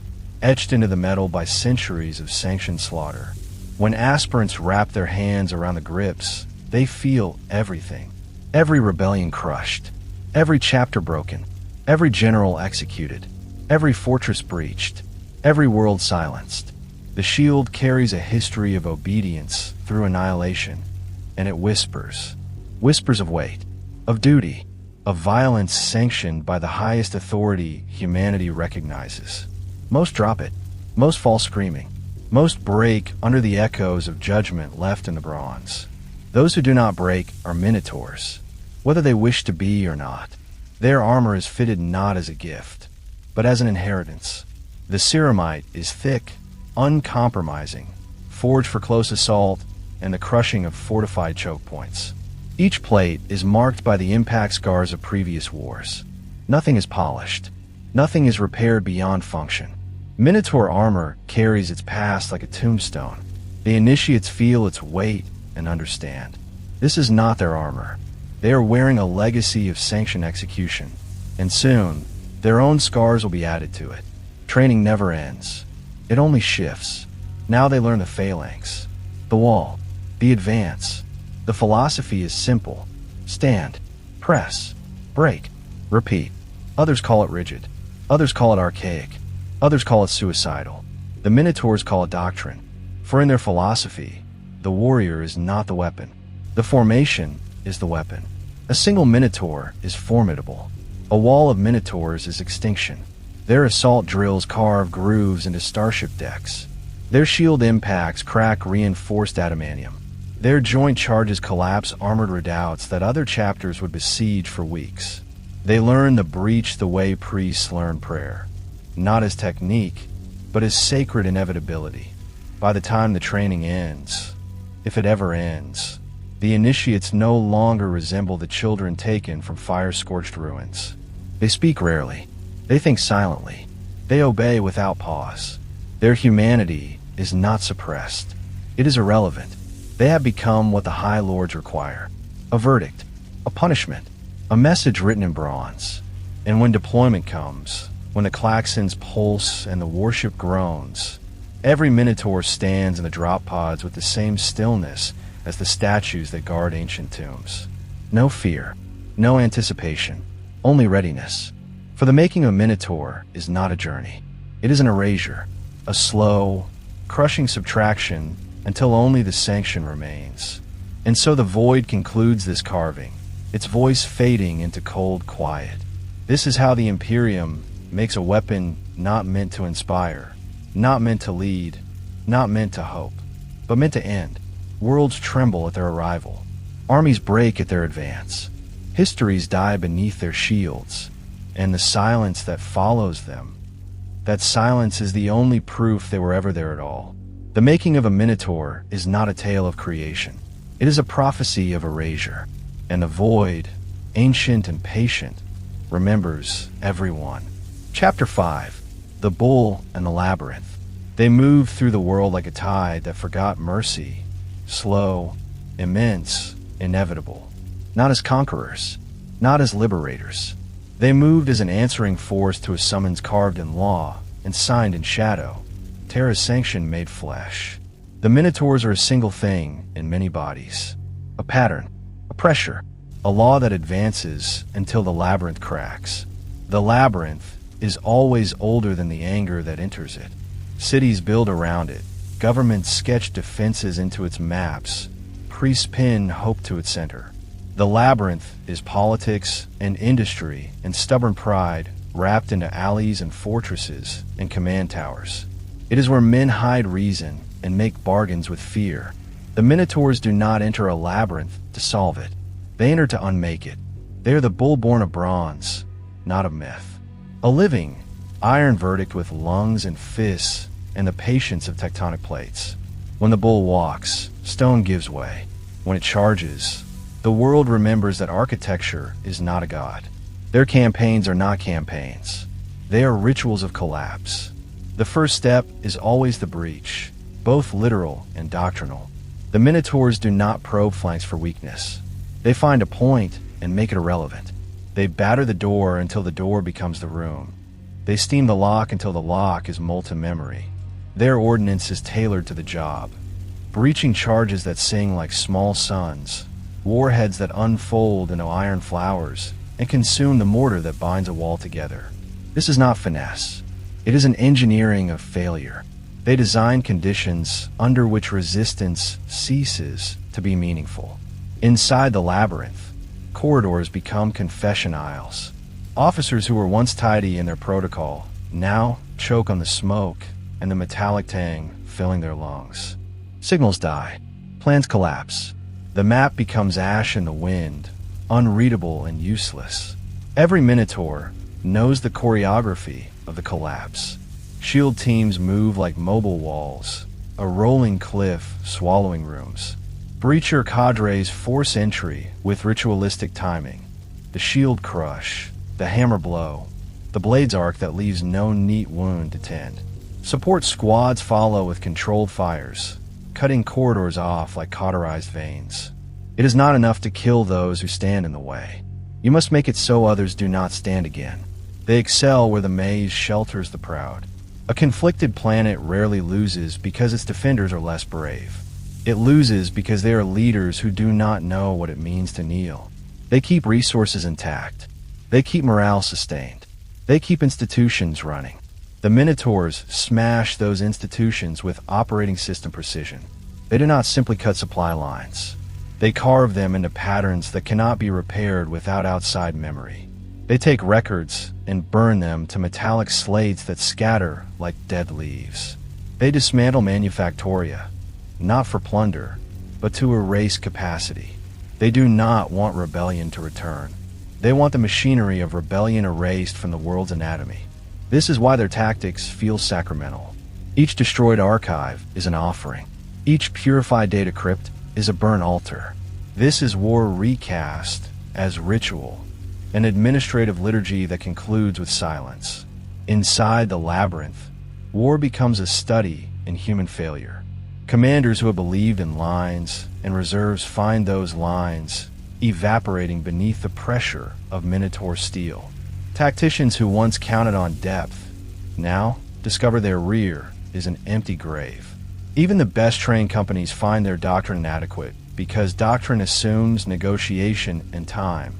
etched into the metal by centuries of sanctioned slaughter. When aspirants wrap their hands around the grips, they feel everything. Every rebellion crushed, every chapter broken, every general executed, every fortress breached, every world silenced. The shield carries a history of obedience through annihilation, and it whispers. Whispers of weight, of duty, of violence sanctioned by the highest authority humanity recognizes. Most drop it, most fall screaming. Most break under the echoes of judgment left in the bronze. Those who do not break are Minotaurs, whether they wish to be or not. Their armor is fitted not as a gift, but as an inheritance. The ceramite is thick, uncompromising, forged for close assault and the crushing of fortified choke points. Each plate is marked by the impact scars of previous wars. Nothing is polished. Nothing is repaired beyond function. Minotaur armor carries its past like a tombstone. The initiates feel its weight and understand. This is not their armor. They are wearing a legacy of sanctioned execution, and soon, their own scars will be added to it. Training never ends. It only shifts. Now they learn the phalanx, the wall, the advance. The philosophy is simple. Stand, press, break, repeat. Others call it rigid. Others call it archaic. Others call it suicidal. The Minotaurs call it doctrine. For in their philosophy, the warrior is not the weapon. The formation is the weapon. A single Minotaur is formidable. A wall of Minotaurs is extinction. Their assault drills carve grooves into starship decks. Their shield impacts crack reinforced adamantium. Their joint charges collapse armored redoubts that other chapters would besiege for weeks. They learn the breach the way priests learn prayer, not as technique, but as sacred inevitability. By the time the training ends, if it ever ends, the initiates no longer resemble the children taken from fire-scorched ruins. They speak rarely. They think silently. They obey without pause. Their humanity is not suppressed. It is irrelevant. They have become what the High Lords require. A verdict, a punishment, a message written in bronze. And when deployment comes, when the klaxons pulse and the warship groans, every Minotaur stands in the drop pods with the same stillness as the statues that guard ancient tombs. No fear, no anticipation, only readiness. For the making of a Minotaur is not a journey. It is an erasure, a slow, crushing subtraction until only the sanction remains. And so the void concludes this carving, its voice fading into cold quiet. This is how the Imperium makes a weapon not meant to inspire, not meant to lead, not meant to hope, but meant to end. Worlds tremble at their arrival. Armies break at their advance. Histories die beneath their shields. And the silence that follows them, that silence is the only proof they were ever there at all. The making of a Minotaur is not a tale of creation. It is a prophecy of erasure. And the void, ancient and patient, remembers everyone. Chapter 5. The Bull and the Labyrinth. They moved through the world like a tide that forgot mercy. Slow, immense, inevitable. Not as conquerors, not as liberators. They moved as an answering force to a summons carved in law and signed in shadow. Terra's sanction made flesh. The Minotaurs are a single thing in many bodies. A pattern, a pressure, a law that advances until the labyrinth cracks. The labyrinth is always older than the anger that enters it. Cities build around it. Governments sketch defenses into its maps. Priests pin hope to its center. The labyrinth is politics and industry and stubborn pride wrapped into alleys and fortresses and command towers. It is where men hide reason and make bargains with fear. The Minotaurs do not enter a labyrinth to solve it. They enter to unmake it. They are the bull born of bronze, not of myth. A living, iron verdict with lungs and fists and the patience of tectonic plates. When the bull walks, stone gives way. When it charges, the world remembers that architecture is not a god. Their campaigns are not campaigns. They are rituals of collapse. The first step is always the breach, both literal and doctrinal. The Minotaurs do not probe flanks for weakness. They find a point and make it irrelevant. They batter the door until the door becomes the room. They steam the lock until the lock is molten memory. Their ordnance is tailored to the job. Breaching charges that sing like small suns, warheads that unfold into iron flowers and consume the mortar that binds a wall together. This is not finesse. It is an engineering of failure. They design conditions under which resistance ceases to be meaningful. Inside the labyrinth, corridors become confession aisles. Officers who were once tidy in their protocol now choke on the smoke and the metallic tang filling their lungs. Signals die. Plans collapse. The map becomes ash in the wind, unreadable and useless. Every Minotaur knows the choreography of the collapse. Shield teams move like mobile walls, a rolling cliff swallowing rooms. Breacher cadres force entry with ritualistic timing. The shield crush, the hammer blow, the blade's arc that leaves no neat wound to tend. Support squads follow with controlled fires, cutting corridors off like cauterized veins. It is not enough to kill those who stand in the way. You must make it so others do not stand again. They excel where the maze shelters the proud. A conflicted planet rarely loses because its defenders are less brave. It loses because they are leaders who do not know what it means to kneel. They keep resources intact. They keep morale sustained. They keep institutions running. The Minotaurs smash those institutions with operating system precision. They do not simply cut supply lines. They carve them into patterns that cannot be repaired without outside memory. They take records and burn them to metallic slates that scatter like dead leaves. They dismantle manufactoria, not for plunder, but to erase capacity. They do not want rebellion to return. They want the machinery of rebellion erased from the world's anatomy. This is why their tactics feel sacramental. Each destroyed archive is an offering. Each purified data crypt is a burnt altar. This is war recast as ritual, an administrative liturgy that concludes with silence. Inside the labyrinth, war becomes a study in human failure. Commanders who have believed in lines and reserves find those lines evaporating beneath the pressure of Minotaur steel. Tacticians who once counted on depth now discover their rear is an empty grave. Even the best trained companies find their doctrine inadequate because doctrine assumes negotiation and time,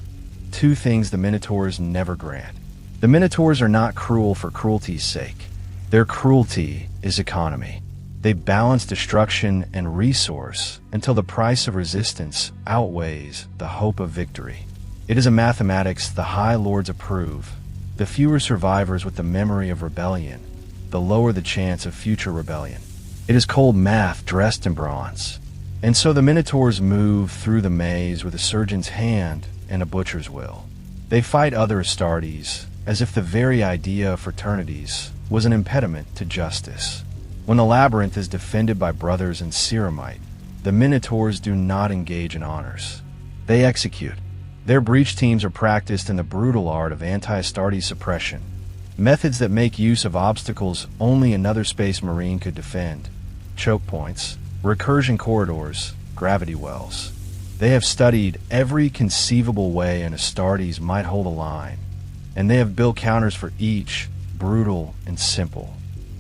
two things the Minotaurs never grant. The Minotaurs are not cruel for cruelty's sake. Their cruelty is economy. They balance destruction and resource until the price of resistance outweighs the hope of victory. It is a mathematics the High Lords approve. The fewer survivors with the memory of rebellion, the lower the chance of future rebellion. It is cold math dressed in bronze. And so the Minotaurs move through the maze with a surgeon's hand and a butcher's will. They fight other Astartes as if the very idea of fraternities was an impediment to justice. When the labyrinth is defended by brothers in ceramite, the Minotaurs do not engage in honors. They execute. Their breach teams are practiced in the brutal art of anti-Astartes suppression, methods that make use of obstacles only another space marine could defend. Choke points, recursion corridors, gravity wells. They have studied every conceivable way an Astartes might hold a line, and they have built counters for each, brutal and simple.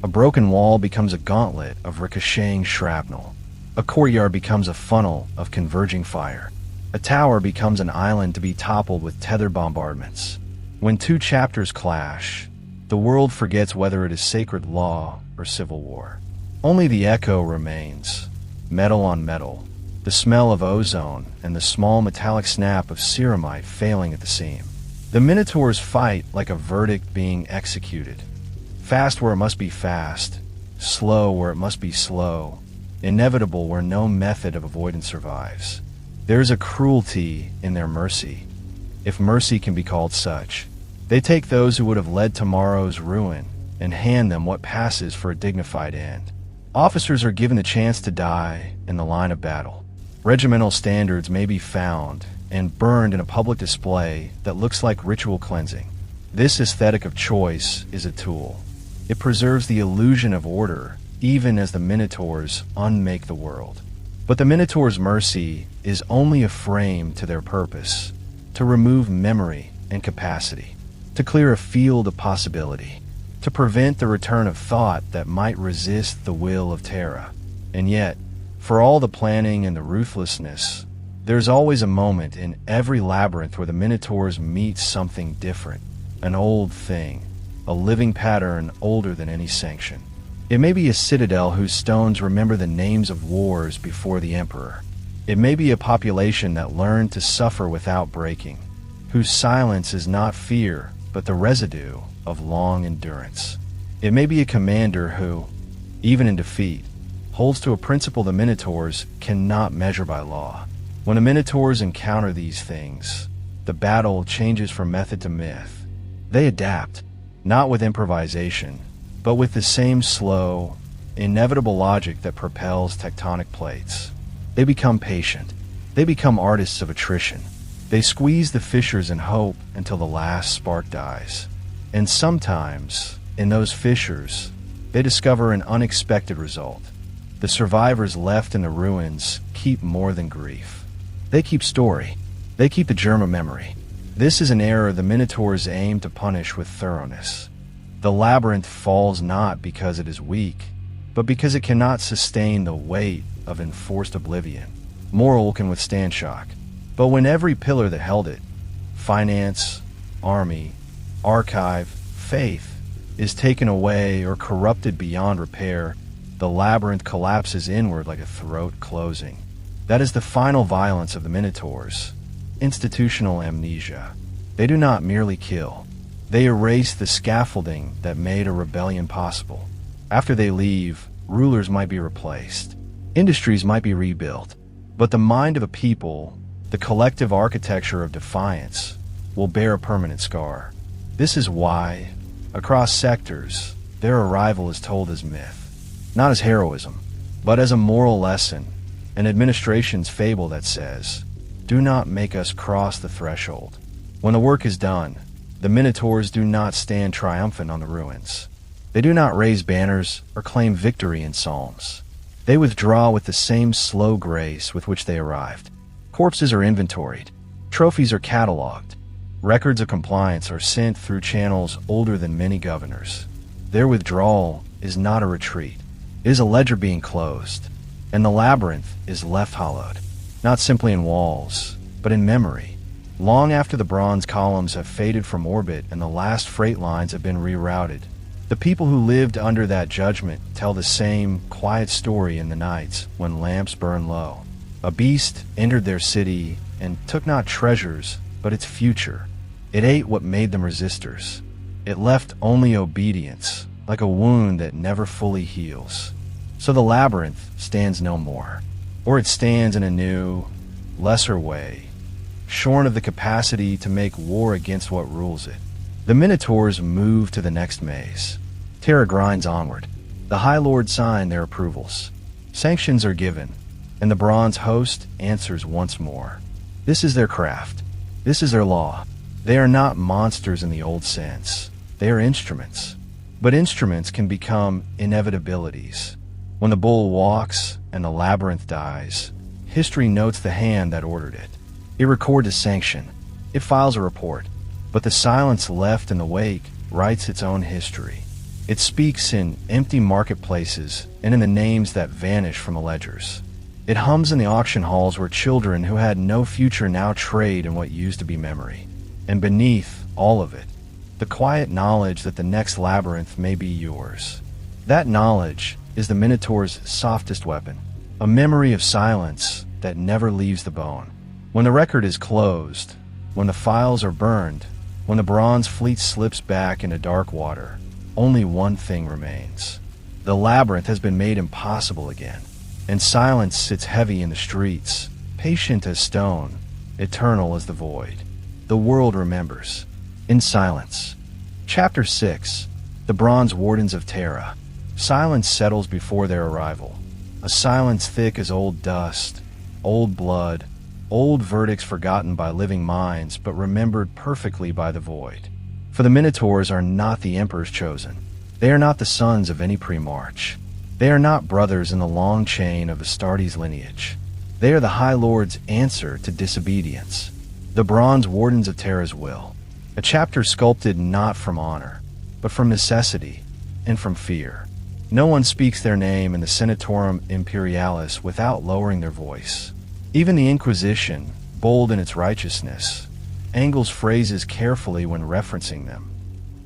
A broken wall becomes a gauntlet of ricocheting shrapnel. A courtyard becomes a funnel of converging fire. A tower becomes an island to be toppled with tethered bombardments. When two chapters clash, the world forgets whether it is sacred law or civil war. Only the echo remains, metal on metal, the smell of ozone and the small metallic snap of ceramite failing at the seam. The Minotaurs fight like a verdict being executed. Fast where it must be fast, slow where it must be slow, inevitable where no method of avoidance survives. There is a cruelty in their mercy, if mercy can be called such. They take those who would have led tomorrow's ruin and hand them what passes for a dignified end. Officers are given the chance to die in the line of battle. Regimental standards may be found and burned in a public display that looks like ritual cleansing. This aesthetic of choice is a tool. It preserves the illusion of order, even as the Minotaurs unmake the world. But the Minotaurs' mercy is only a frame to their purpose, to remove memory and capacity, to clear a field of possibility, to prevent the return of thought that might resist the will of Terra. And yet, for all the planning and the ruthlessness, there's always a moment in every labyrinth where the Minotaurs meet something different, an old thing, a living pattern older than any sanction. It may be a citadel whose stones remember the names of wars before the Emperor. It may be a population that learned to suffer without breaking, whose silence is not fear, but the residue of long endurance. It may be a commander who, even in defeat, holds to a principle the Minotaurs cannot measure by law. When the Minotaurs encounter these things, the battle changes from method to myth. They adapt, not with improvisation, but with the same slow, inevitable logic that propels tectonic plates. They become patient. They become artists of attrition. They squeeze the fissures in hope until the last spark dies. And sometimes, in those fissures, they discover an unexpected result. The survivors left in the ruins keep more than grief. They keep story. They keep the germ of memory. This is an error the Minotaurs aim to punish with thoroughness. The labyrinth falls not because it is weak, but because it cannot sustain the weight of enforced oblivion. Moral can withstand shock, but when every pillar that held it, finance, army, archive, faith, is taken away or corrupted beyond repair, the labyrinth collapses inward like a throat closing. That is the final violence of the Minotaurs. Institutional amnesia. They do not merely kill. They erase the scaffolding that made a rebellion possible. After they leave, rulers might be replaced. Industries might be rebuilt. But the mind of a people, the collective architecture of defiance, will bear a permanent scar. This is why, across sectors, their arrival is told as myth. Not as heroism, but as a moral lesson, an administration's fable that says, "Do not make us cross the threshold." When the work is done, the Minotaurs do not stand triumphant on the ruins. They do not raise banners or claim victory in psalms. They withdraw with the same slow grace with which they arrived. Corpses are inventoried. Trophies are catalogued. Records of compliance are sent through channels older than many governors. Their withdrawal is not a retreat. It is a ledger being closed, and the labyrinth is left hollowed, not simply in walls, but in memory. Long after the bronze columns have faded from orbit and the last freight lines have been rerouted, the people who lived under that judgment tell the same quiet story in the nights when lamps burn low. A beast entered their city and took not treasures, but its future. It ate what made them resistors. It left only obedience, like a wound that never fully heals. So the labyrinth stands no more, or it stands in a new, lesser way, shorn of the capacity to make war against what rules it. The Minotaurs move to the next maze. Terra grinds onward. The High Lord sign their approvals. Sanctions are given, and the bronze host answers once more. This is their craft. This is their law. They are not monsters in the old sense. They are instruments. But instruments can become inevitabilities. When the bull walks and the labyrinth dies, history notes the hand that ordered it. It records a sanction. It files a report. But the silence left in the wake writes its own history. It speaks in empty marketplaces and in the names that vanish from the ledgers. It hums in the auction halls where children who had no future now trade in what used to be memory. And beneath all of it, the quiet knowledge that the next labyrinth may be yours. That knowledge is the Minotaur's softest weapon, a memory of silence that never leaves the bone. When the record is closed, when the files are burned, when the bronze fleet slips back into dark water, only one thing remains. The labyrinth has been made impossible again, and silence sits heavy in the streets, patient as stone, eternal as the void. The world remembers. In silence. Chapter 6. The Bronze Wardens of Terra. Silence settles before their arrival. A silence thick as old dust, old blood, old verdicts forgotten by living minds but remembered perfectly by the void. For the Minotaurs are not the Emperor's chosen. They are not the sons of any pre-march. They are not brothers in the long chain of Astartes' lineage. They are the High Lord's answer to disobedience. The Bronze Wardens of Terra's will. A chapter sculpted not from honor, but from necessity and from fear. No one speaks their name in the Senatorium Imperialis without lowering their voice. Even the Inquisition, bold in its righteousness, angles phrases carefully when referencing them,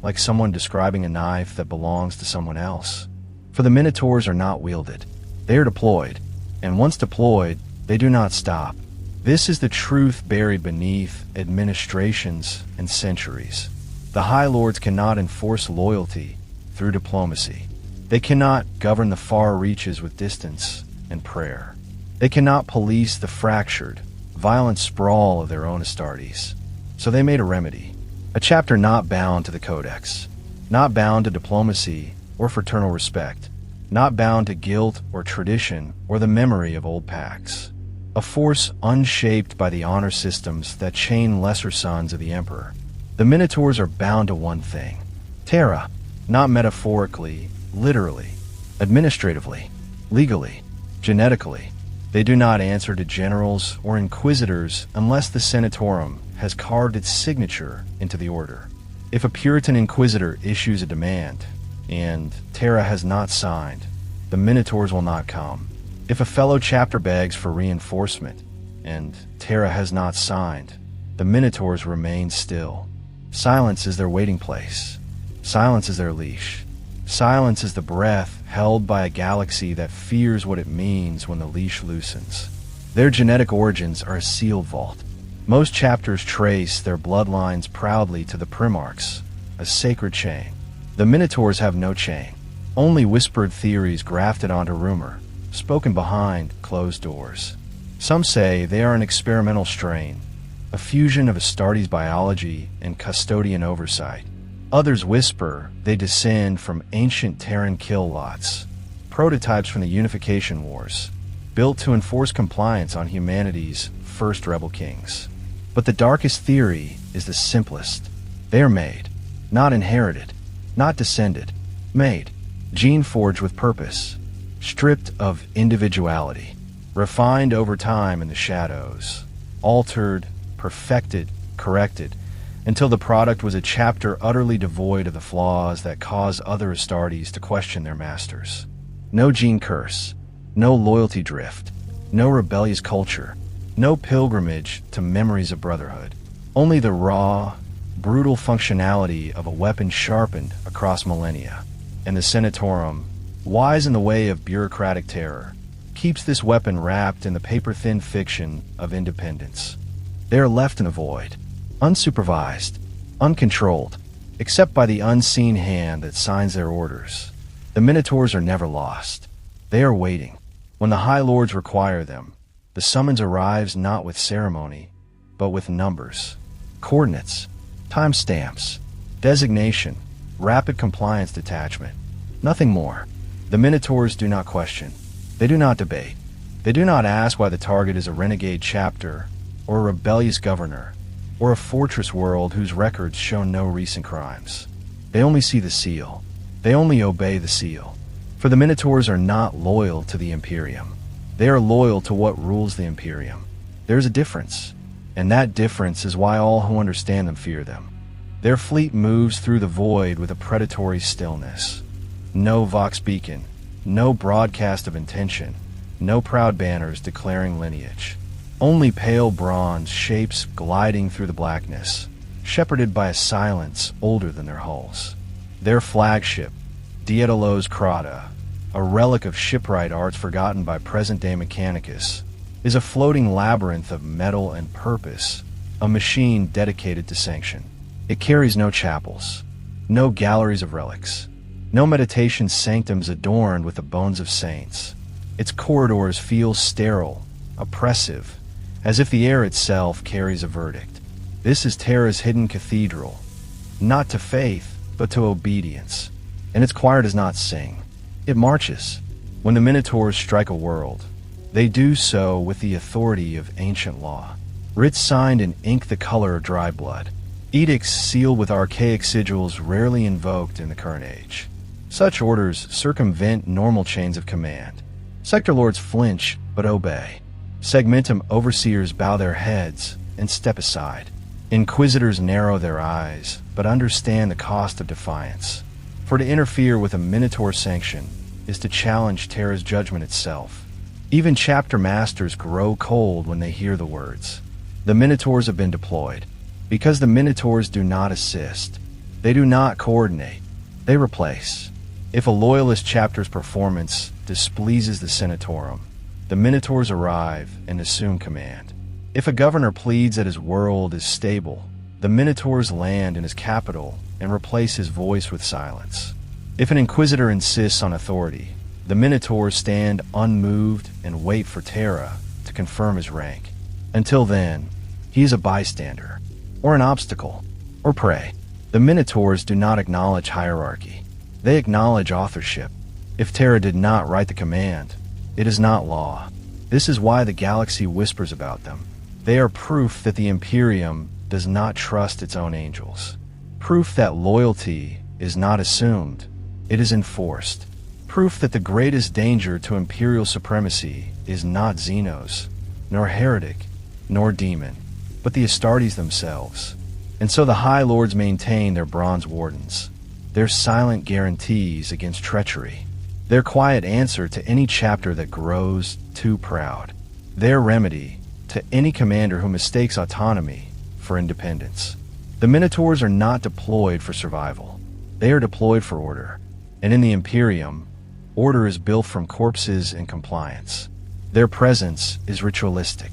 like someone describing a knife that belongs to someone else. For the Minotaurs are not wielded. They are deployed, and once deployed, they do not stop. This is the truth buried beneath administrations and centuries. The High Lords cannot enforce loyalty through diplomacy. They cannot govern the far reaches with distance and prayer. They cannot police the fractured violent sprawl of their own Astartes. So they made a remedy, a chapter not bound to the Codex, not bound to diplomacy or fraternal respect, not bound to guilt or tradition or the memory of old pacts. A force unshaped by the honor systems that chain lesser sons of the Emperor. The Minotaurs are bound to one thing: Terra, not metaphorically, literally, administratively, legally, genetically. They do not answer to generals or inquisitors unless the Senatorum has carved its signature into the order. If a Puritan inquisitor issues a demand, and Terra has not signed, the Minotaurs will not come. If a fellow chapter begs for reinforcement, and Terra has not signed, the Minotaurs remain still. Silence is their waiting place. Silence is their leash. Silence is the breath held by a galaxy that fears what it means when the leash loosens. Their genetic origins are a sealed vault. Most chapters trace their bloodlines proudly to the Primarchs, a sacred chain. The Minotaurs have no chain, only whispered theories grafted onto rumor, spoken behind closed doors. Some say they are an experimental strain, a fusion of Astartes biology and custodian oversight. Others whisper they descend from ancient Terran kill lots, prototypes from the Unification Wars, built to enforce compliance on humanity's first rebel kings. But the darkest theory is the simplest. They are made, not inherited, not descended, made, gene-forged with purpose, stripped of individuality, refined over time in the shadows, altered, perfected, corrected, until the product was a chapter utterly devoid of the flaws that cause other Astartes to question their masters. No gene curse, no loyalty drift, no rebellious culture, no pilgrimage to memories of brotherhood. Only the raw, brutal functionality of a weapon sharpened across millennia. And the Senatorum, wise in the way of bureaucratic terror, keeps this weapon wrapped in the paper-thin fiction of independence. They are left in a void, unsupervised, uncontrolled, except by the unseen hand that signs their orders. The Minotaurs are never lost. They are waiting. When the High Lords require them, the summons arrives not with ceremony, but with numbers, coordinates, timestamps, designation, rapid compliance detachment. Nothing more. The Minotaurs do not question. They do not debate. They do not ask why the target is a renegade chapter, or a rebellious governor, or a fortress world whose records show no recent crimes. They only see the seal. They only obey the seal. For the Minotaurs are not loyal to the Imperium. They are loyal to what rules the Imperium. There is a difference, and that difference is why all who understand them fear them. Their fleet moves through the void with a predatory stillness. No vox beacon, no broadcast of intention, no proud banners declaring lineage. Only pale bronze shapes gliding through the blackness, shepherded by a silence older than their hulls. Their flagship, Daedalus Crata, a relic of shipwright arts forgotten by present-day Mechanicus, is a floating labyrinth of metal and purpose, a machine dedicated to sanction. It carries no chapels, no galleries of relics, no meditation sanctums adorned with the bones of saints. Its corridors feel sterile, oppressive, as if the air itself carries a verdict. This is Terra's hidden cathedral, not to faith, but to obedience. And its choir does not sing. It marches. When the Minotaurs strike a world, they do so with the authority of ancient law. Writs signed in ink the color of dry blood. Edicts sealed with archaic sigils rarely invoked in the current age. Such orders circumvent normal chains of command. Sector lords flinch, but obey. Segmentum overseers bow their heads and step aside. Inquisitors narrow their eyes, but understand the cost of defiance. For to interfere with a Minotaur sanction is to challenge Terra's judgment itself. Even chapter masters grow cold when they hear the words. The Minotaurs have been deployed. Because the Minotaurs do not assist. They do not coordinate. They replace. If a Loyalist chapter's performance displeases the Senatorum, the Minotaurs arrive and assume command. If a governor pleads that his world is stable, the Minotaurs land in his capital and replace his voice with silence. If an inquisitor insists on authority, the Minotaurs stand unmoved and wait for Terra to confirm his rank. Until then, he is a bystander, or an obstacle, or prey. The Minotaurs do not acknowledge hierarchy. They acknowledge authorship. If Terra did not write the command, it is not law. This is why the galaxy whispers about them. They are proof that the Imperium does not trust its own angels. Proof that loyalty is not assumed, it is enforced. Proof that the greatest danger to Imperial supremacy is not Xenos, nor heretic, nor demon, but the Astartes themselves. And so the High Lords maintain their bronze wardens, their silent guarantees against treachery, their quiet answer to any chapter that grows too proud, their remedy to any commander who mistakes autonomy for independence. The Minotaurs are not deployed for survival. They are deployed for order. And in the Imperium, order is built from corpses and compliance. Their presence is ritualistic.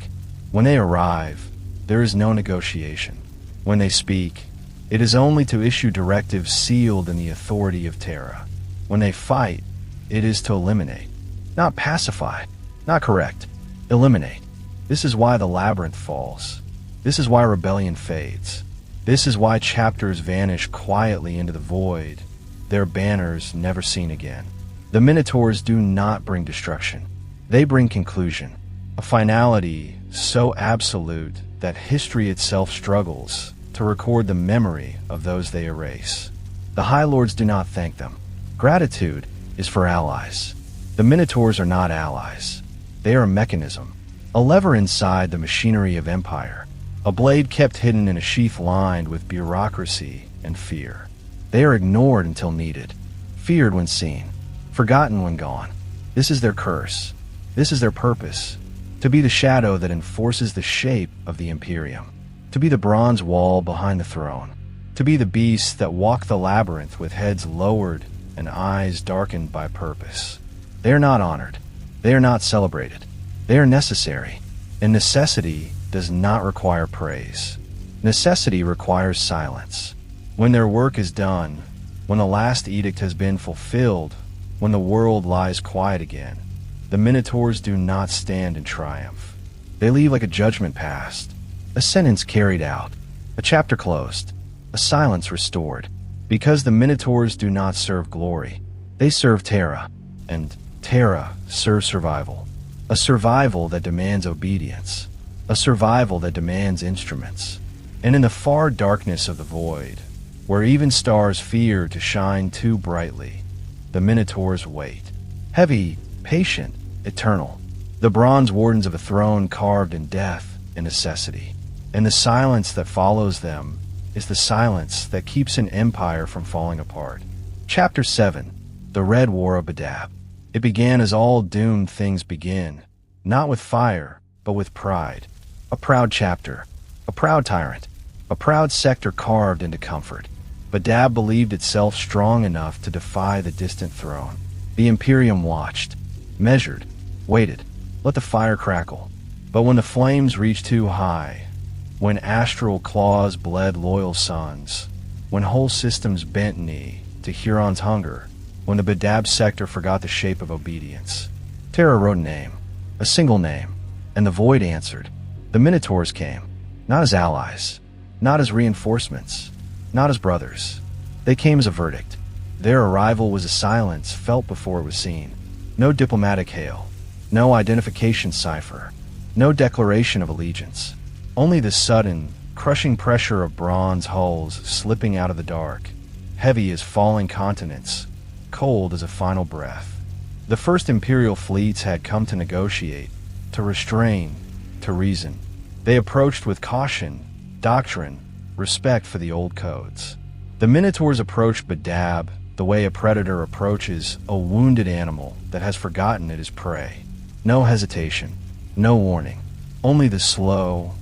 When they arrive, there is no negotiation. When they speak, it is only to issue directives sealed in the authority of Terra. When they fight, it is to eliminate, not pacify, not correct, eliminate. This is why the labyrinth falls. This is why rebellion fades. This is why chapters vanish quietly into the void, their banners never seen again. The Minotaurs do not bring destruction. They bring conclusion, a finality so absolute that history itself struggles to record the memory of those they erase. The High Lords do not thank them. Gratitude is for allies. The Minotaurs are not allies. They are a mechanism, a lever inside the machinery of empire, a blade kept hidden in a sheath lined with bureaucracy and fear. They are ignored until needed, feared when seen, forgotten when gone. This is their curse. This is their purpose, to be the shadow that enforces the shape of the Imperium, to be the bronze wall behind the throne, to be the beasts that walk the labyrinth with heads lowered and eyes darkened by purpose. They are not honored. They are not celebrated. They are necessary, and necessity does not require praise. Necessity requires silence. When their work is done, when the last edict has been fulfilled, when the world lies quiet again, the Minotaurs do not stand in triumph. They leave like a judgment passed, a sentence carried out, a chapter closed, a silence restored. Because the Minotaurs do not serve glory, they serve Terra, and Terra serves survival. A survival that demands obedience, a survival that demands instruments. And in the far darkness of the void, where even stars fear to shine too brightly, the Minotaurs wait. Heavy, patient, eternal. The bronze wardens of a throne carved in death and necessity. And the silence that follows them is the silence that keeps an empire from falling apart. Chapter 7. The Red War of Badab. It began as all doomed things begin, not with fire, but with pride. A proud chapter, a proud tyrant, a proud sector carved into comfort. Badab believed itself strong enough to defy the distant throne. The Imperium watched, measured, waited, let the fire crackle. But when the flames reached too high, when astral claws bled loyal sons, when whole systems bent knee to Huron's hunger, when the Badab sector forgot the shape of obedience, Terra wrote a name, a single name, and the void answered. The Minotaurs came, not as allies, not as reinforcements, not as brothers. They came as a verdict. Their arrival was a silence felt before it was seen. No diplomatic hail, no identification cipher, no declaration of allegiance. Only the sudden, crushing pressure of bronze hulls slipping out of the dark, heavy as falling continents, cold as a final breath. The first Imperial fleets had come to negotiate, to restrain, to reason. They approached with caution, doctrine, respect for the old codes. The Minotaurs approached Badab the way a predator approaches a wounded animal that has forgotten it is prey. No hesitation, no warning, only the slow,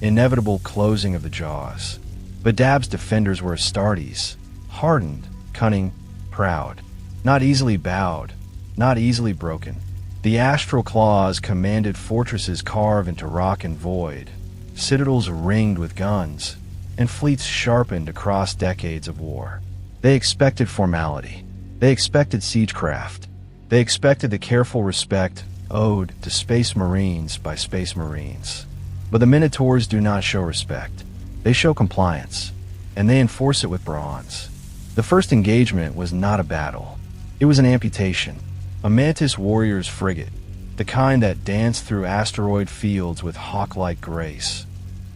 inevitable closing of the jaws. Badab's defenders were Astartes, hardened, cunning, proud, not easily bowed, not easily broken. The astral claws commanded fortresses carved into rock and void, citadels ringed with guns, and fleets sharpened across decades of war. They expected formality. They expected siegecraft. They expected the careful respect owed to space marines by space marines. But the Minotaurs do not show respect. They show compliance, and they enforce it with bronze. The first engagement was not a battle. It was an amputation. A Mantis warrior's frigate, the kind that danced through asteroid fields with hawk-like grace,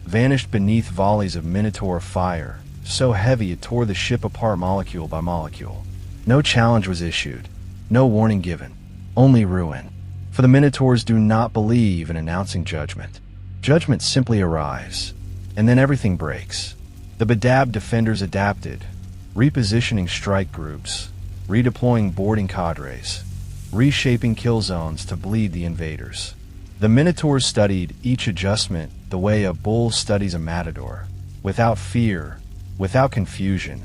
vanished beneath volleys of Minotaur fire, so heavy it tore the ship apart molecule by molecule. No challenge was issued, no warning given, only ruin. For the Minotaurs do not believe in announcing judgment. Judgment simply arrives, and then everything breaks. The Badab defenders adapted, repositioning strike groups, redeploying boarding cadres, reshaping kill zones to bleed the invaders. The Minotaurs studied each adjustment the way a bull studies a matador, without fear, without confusion,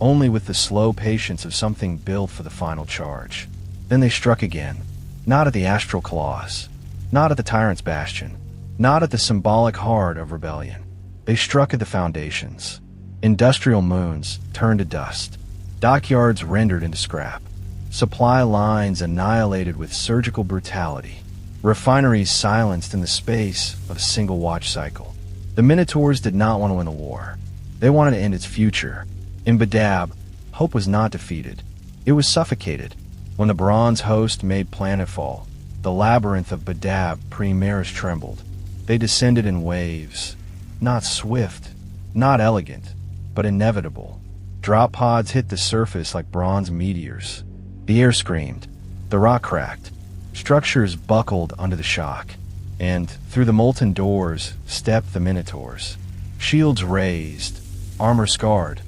only with the slow patience of something built for the final charge. Then they struck again, not at the astral claws, not at the tyrant's bastion, not at the symbolic heart of rebellion. They struck at the foundations. Industrial moons turned to dust, dockyards rendered into scrap, supply lines annihilated with surgical brutality, refineries silenced in the space of a single watch cycle. The Minotaurs did not want to win the war. They wanted to end its future. In Badab, hope was not defeated. It was suffocated. When the bronze host made planetfall, the labyrinth of Badab Primaris trembled. They descended in waves, not swift, not elegant, but inevitable. Drop pods hit the surface like bronze meteors. The air screamed. The rock cracked. Structures buckled under the shock. And through the molten doors stepped the Minotaurs. Shields raised, armor scarred,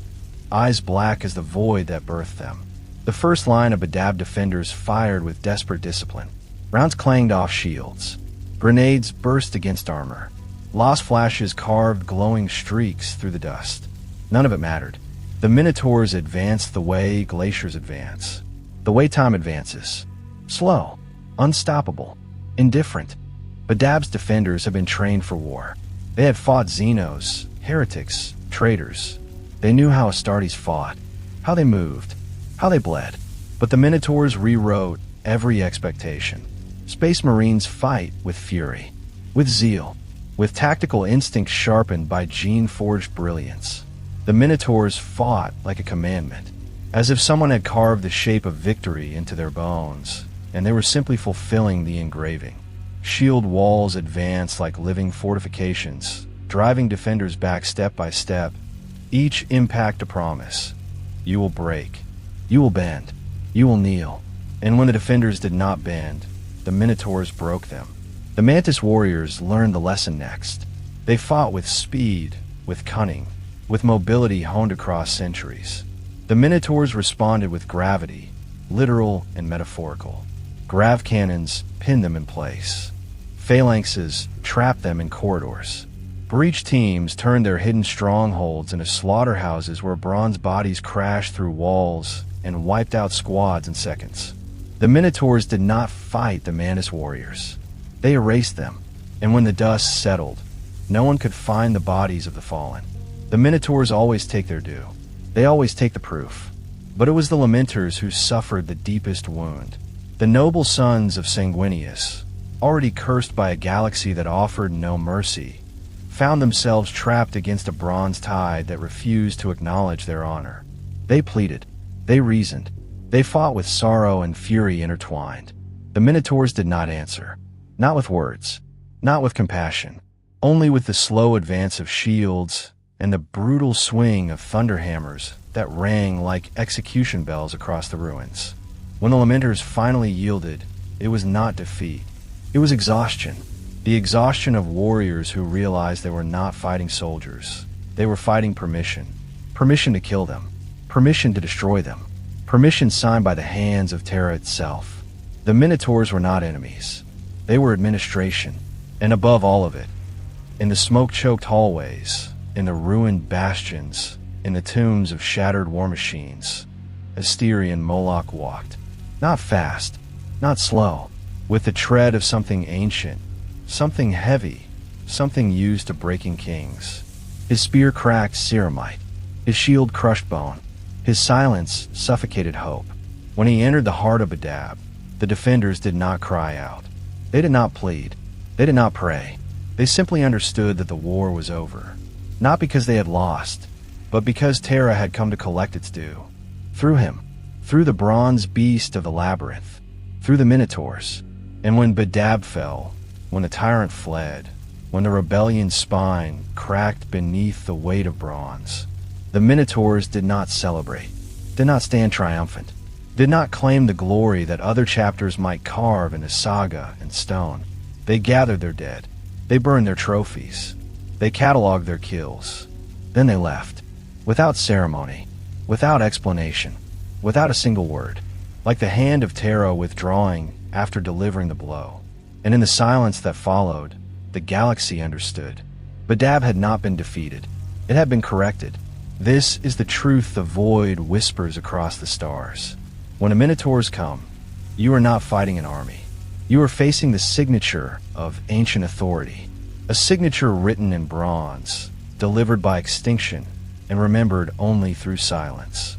eyes black as the void that birthed them. The first line of Badab defenders fired with desperate discipline. Rounds clanged off shields. Grenades burst against armor. Lost flashes carved glowing streaks through the dust. None of it mattered. The Minotaurs advanced the way glaciers advance. The way time advances. Slow, unstoppable, indifferent. Badab's defenders have been trained for war. They had fought Xenos, heretics, traitors. They knew how Astartes fought, how they moved, how they bled. But the Minotaurs rewrote every expectation. Space Marines fight with fury, with zeal, with tactical instincts sharpened by gene-forged brilliance. The Minotaurs fought like a commandment, as if someone had carved the shape of victory into their bones, and they were simply fulfilling the engraving. Shield walls advanced like living fortifications, driving defenders back step by step. Each impact a promise. You will break. You will bend. You will kneel. And when the defenders did not bend, the Minotaurs broke them. The Mantis warriors learned the lesson next. They fought with speed, with cunning, with mobility honed across centuries. The Minotaurs responded with gravity, literal and metaphorical. Grav cannons pinned them in place. Phalanxes trapped them in corridors. Breach teams turned their hidden strongholds into slaughterhouses where bronze bodies crashed through walls and wiped out squads in seconds. The Minotaurs did not fight the Mantis warriors. They erased them, and when the dust settled, no one could find the bodies of the fallen. The Minotaurs always take their due. They always take the proof. But it was the Lamenters who suffered the deepest wound. The noble sons of Sanguinius, already cursed by a galaxy that offered no mercy, found themselves trapped against a bronze tide that refused to acknowledge their honor. They pleaded. They reasoned. They fought with sorrow and fury intertwined. The Minotaurs did not answer. Not with words. Not with compassion. Only with the slow advance of shields and the brutal swing of thunderhammers that rang like execution bells across the ruins. When the Lamenters finally yielded, it was not defeat. It was exhaustion. The exhaustion of warriors who realized they were not fighting soldiers. They were fighting permission. Permission to kill them. Permission to destroy them. Permission signed by the hands of Terra itself. The Minotaurs were not enemies. They were administration. And above all of it, in the smoke-choked hallways, in the ruined bastions, in the tombs of shattered war machines, Asterian Moloch walked. Not fast, not slow, with the tread of something ancient, something heavy, something used to breaking kings. His spear cracked ceramite. His shield crushed bone. His silence suffocated hope. When he entered the heart of Badab, the defenders did not cry out. They did not plead. They did not pray. They simply understood that the war was over. Not because they had lost, but because Terra had come to collect its due. Through him. Through the bronze beast of the labyrinth. Through the Minotaurs. And when Badab fell, when the tyrant fled, when the rebellion's spine cracked beneath the weight of bronze, the Minotaurs did not celebrate, did not stand triumphant, did not claim the glory that other chapters might carve in a saga in stone. They gathered their dead. They burned their trophies. They cataloged their kills. Then they left, without ceremony, without explanation, without a single word, like the hand of Terra withdrawing after delivering the blow. And in the silence that followed, the galaxy understood. Badab had not been defeated. It had been corrected. This is the truth the void whispers across the stars. When the Minotaurs come, you are not fighting an army. You are facing the signature of ancient authority. A signature written in bronze, delivered by extinction, and remembered only through silence.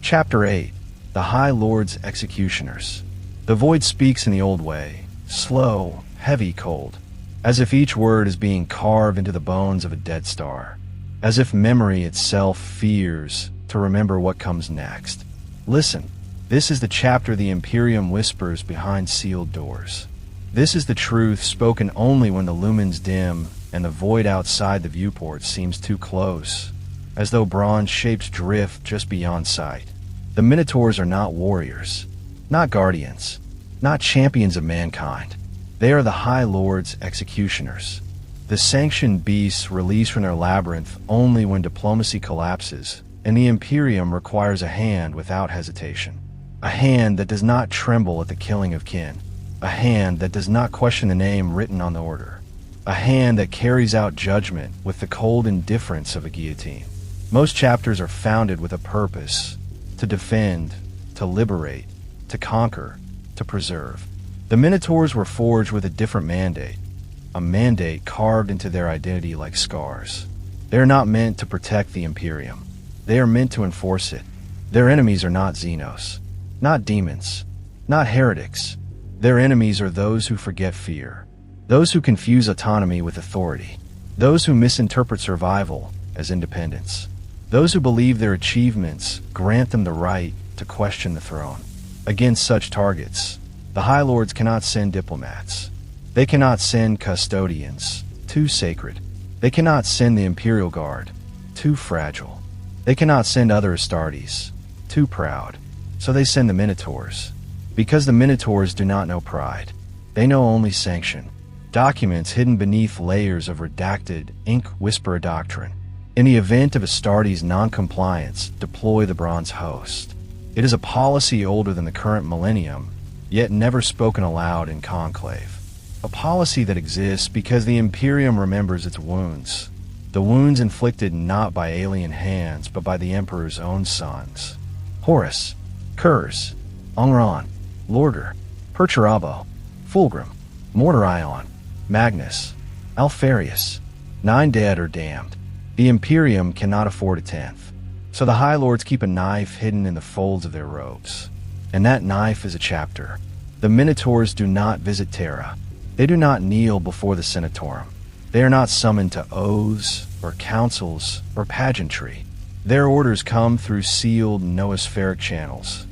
Chapter 8. The High Lord's Executioners. The void speaks in the old way, slow, heavy, cold, as if each word is being carved into the bones of a dead star, as if memory itself fears to remember what comes next. Listen, this is the chapter the Imperium whispers behind sealed doors. This is the truth spoken only when the lumens dim and the void outside the viewport seems too close, as though bronze shapes drift just beyond sight. The Minotaurs are not warriors, not guardians, not champions of mankind. They are the High Lord's executioners. The sanctioned beasts released from their labyrinth only when diplomacy collapses, and the Imperium requires a hand without hesitation. A hand that does not tremble at the killing of kin. A hand that does not question the name written on the order. A hand that carries out judgment with the cold indifference of a guillotine. Most chapters are founded with a purpose: to defend, to liberate, to conquer, to preserve. The Minotaurs were forged with a different mandate, a mandate carved into their identity like scars. They are not meant to protect the Imperium. They are meant to enforce it. Their enemies are not Xenos, not demons, not heretics. Their enemies are those who forget fear, those who confuse autonomy with authority, those who misinterpret survival as independence, those who believe their achievements grant them the right to question the throne. Against such targets, the High Lords cannot send diplomats. They cannot send custodians, too sacred. They cannot send the Imperial Guard, too fragile. They cannot send other Astartes, too proud. So they send the Minotaurs. Because the Minotaurs do not know pride. They know only sanction. Documents hidden beneath layers of redacted ink whisper a doctrine. In the event of Astartes' non-compliance, deploy the Bronze Host. It is a policy older than the current millennium, yet never spoken aloud in conclave. A policy that exists because the Imperium remembers its wounds. The wounds inflicted not by alien hands, but by the Emperor's own sons. Horus, Kurz, Ongran, Lorder, Perturabo, Fulgrim, Mortarion, Magnus, Alfarius. 9 dead or damned. The Imperium cannot afford a 10th. So the High Lords keep a knife hidden in the folds of their robes. And that knife is a chapter. The Minotaurs do not visit Terra. They do not kneel before the Senatorum. They are not summoned to oaths, or councils, or pageantry. Their orders come through sealed noospheric channels.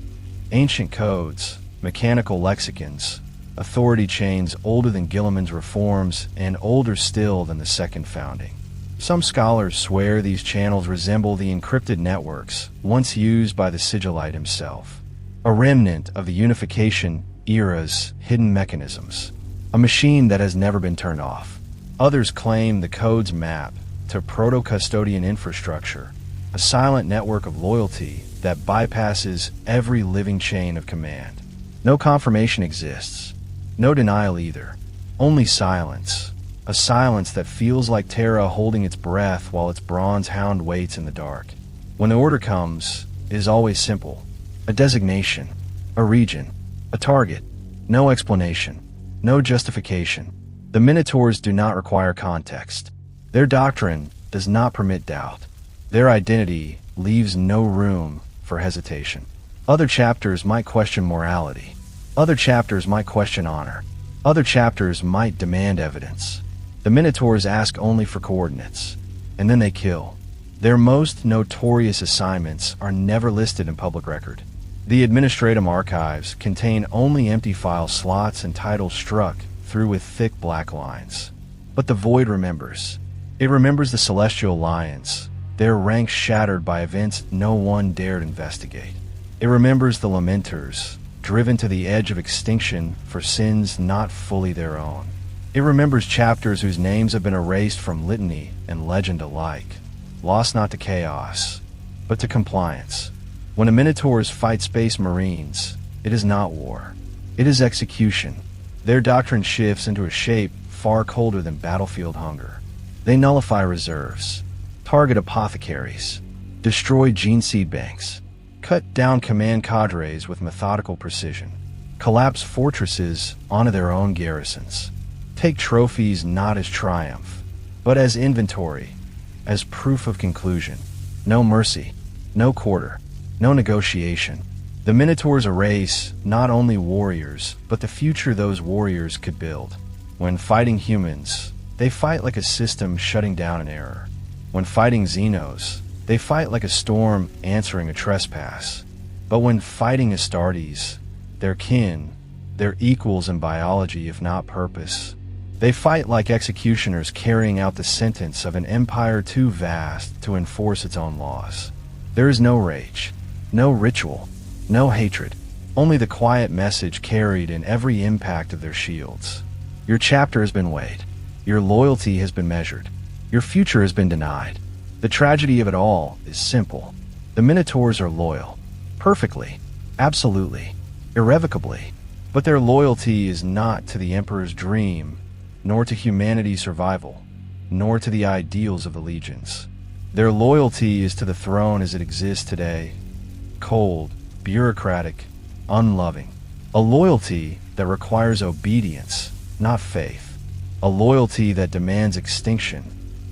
Ancient codes, mechanical lexicons, authority chains older than Gilliman's reforms and older still than the Second Founding. Some scholars swear these channels resemble the encrypted networks once used by the Sigillite himself, a remnant of the Unification era's hidden mechanisms, a machine that has never been turned off. Others claim the codes map to proto-custodian infrastructure, a silent network of loyalty that bypasses every living chain of command. No confirmation exists, no denial either, only silence. A silence that feels like Terra holding its breath while its bronze hound waits in the dark. When the order comes, it is always simple. A designation, a region, a target. No explanation, no justification. The Minotaurs do not require context. Their doctrine does not permit doubt. Their identity leaves no room for hesitation. Other chapters might question morality. Other chapters might question honor. Other chapters might demand evidence. The Minotaurs ask only for coordinates, and then they kill. Their most notorious assignments are never listed in public record. The administrative archives contain only empty file slots and titles struck through with thick black lines. But the Void remembers. It remembers the Celestial Lions, their ranks shattered by events no one dared investigate. It remembers the Lamenters, driven to the edge of extinction for sins not fully their own. It remembers chapters whose names have been erased from litany and legend alike, lost not to chaos, but to compliance. When the Minotaurs fight Space Marines, it is not war. It is execution. Their doctrine shifts into a shape far colder than battlefield hunger. They nullify reserves, target apothecaries, destroy gene seed banks, cut down command cadres with methodical precision, collapse fortresses onto their own garrisons, take trophies not as triumph, but as inventory, as proof of conclusion. No mercy, no quarter, no negotiation. The Minotaurs erase not only warriors, but the future those warriors could build. When fighting humans, they fight like a system shutting down an error. When fighting Xenos, they fight like a storm answering a trespass. But when fighting Astartes, their kin, their equals in biology if not purpose, they fight like executioners carrying out the sentence of an empire too vast to enforce its own laws. There is no rage, no ritual, no hatred, only the quiet message carried in every impact of their shields. Your chapter has been weighed. Your loyalty has been measured. Your future has been denied. The tragedy of it all is simple. The Minotaurs are loyal. Perfectly. Absolutely. Irrevocably. But their loyalty is not to the Emperor's dream, nor to humanity's survival, nor to the ideals of the legions. Their loyalty is to the throne as it exists today. Cold, bureaucratic, unloving. A loyalty that requires obedience, not faith. A loyalty that demands extinction,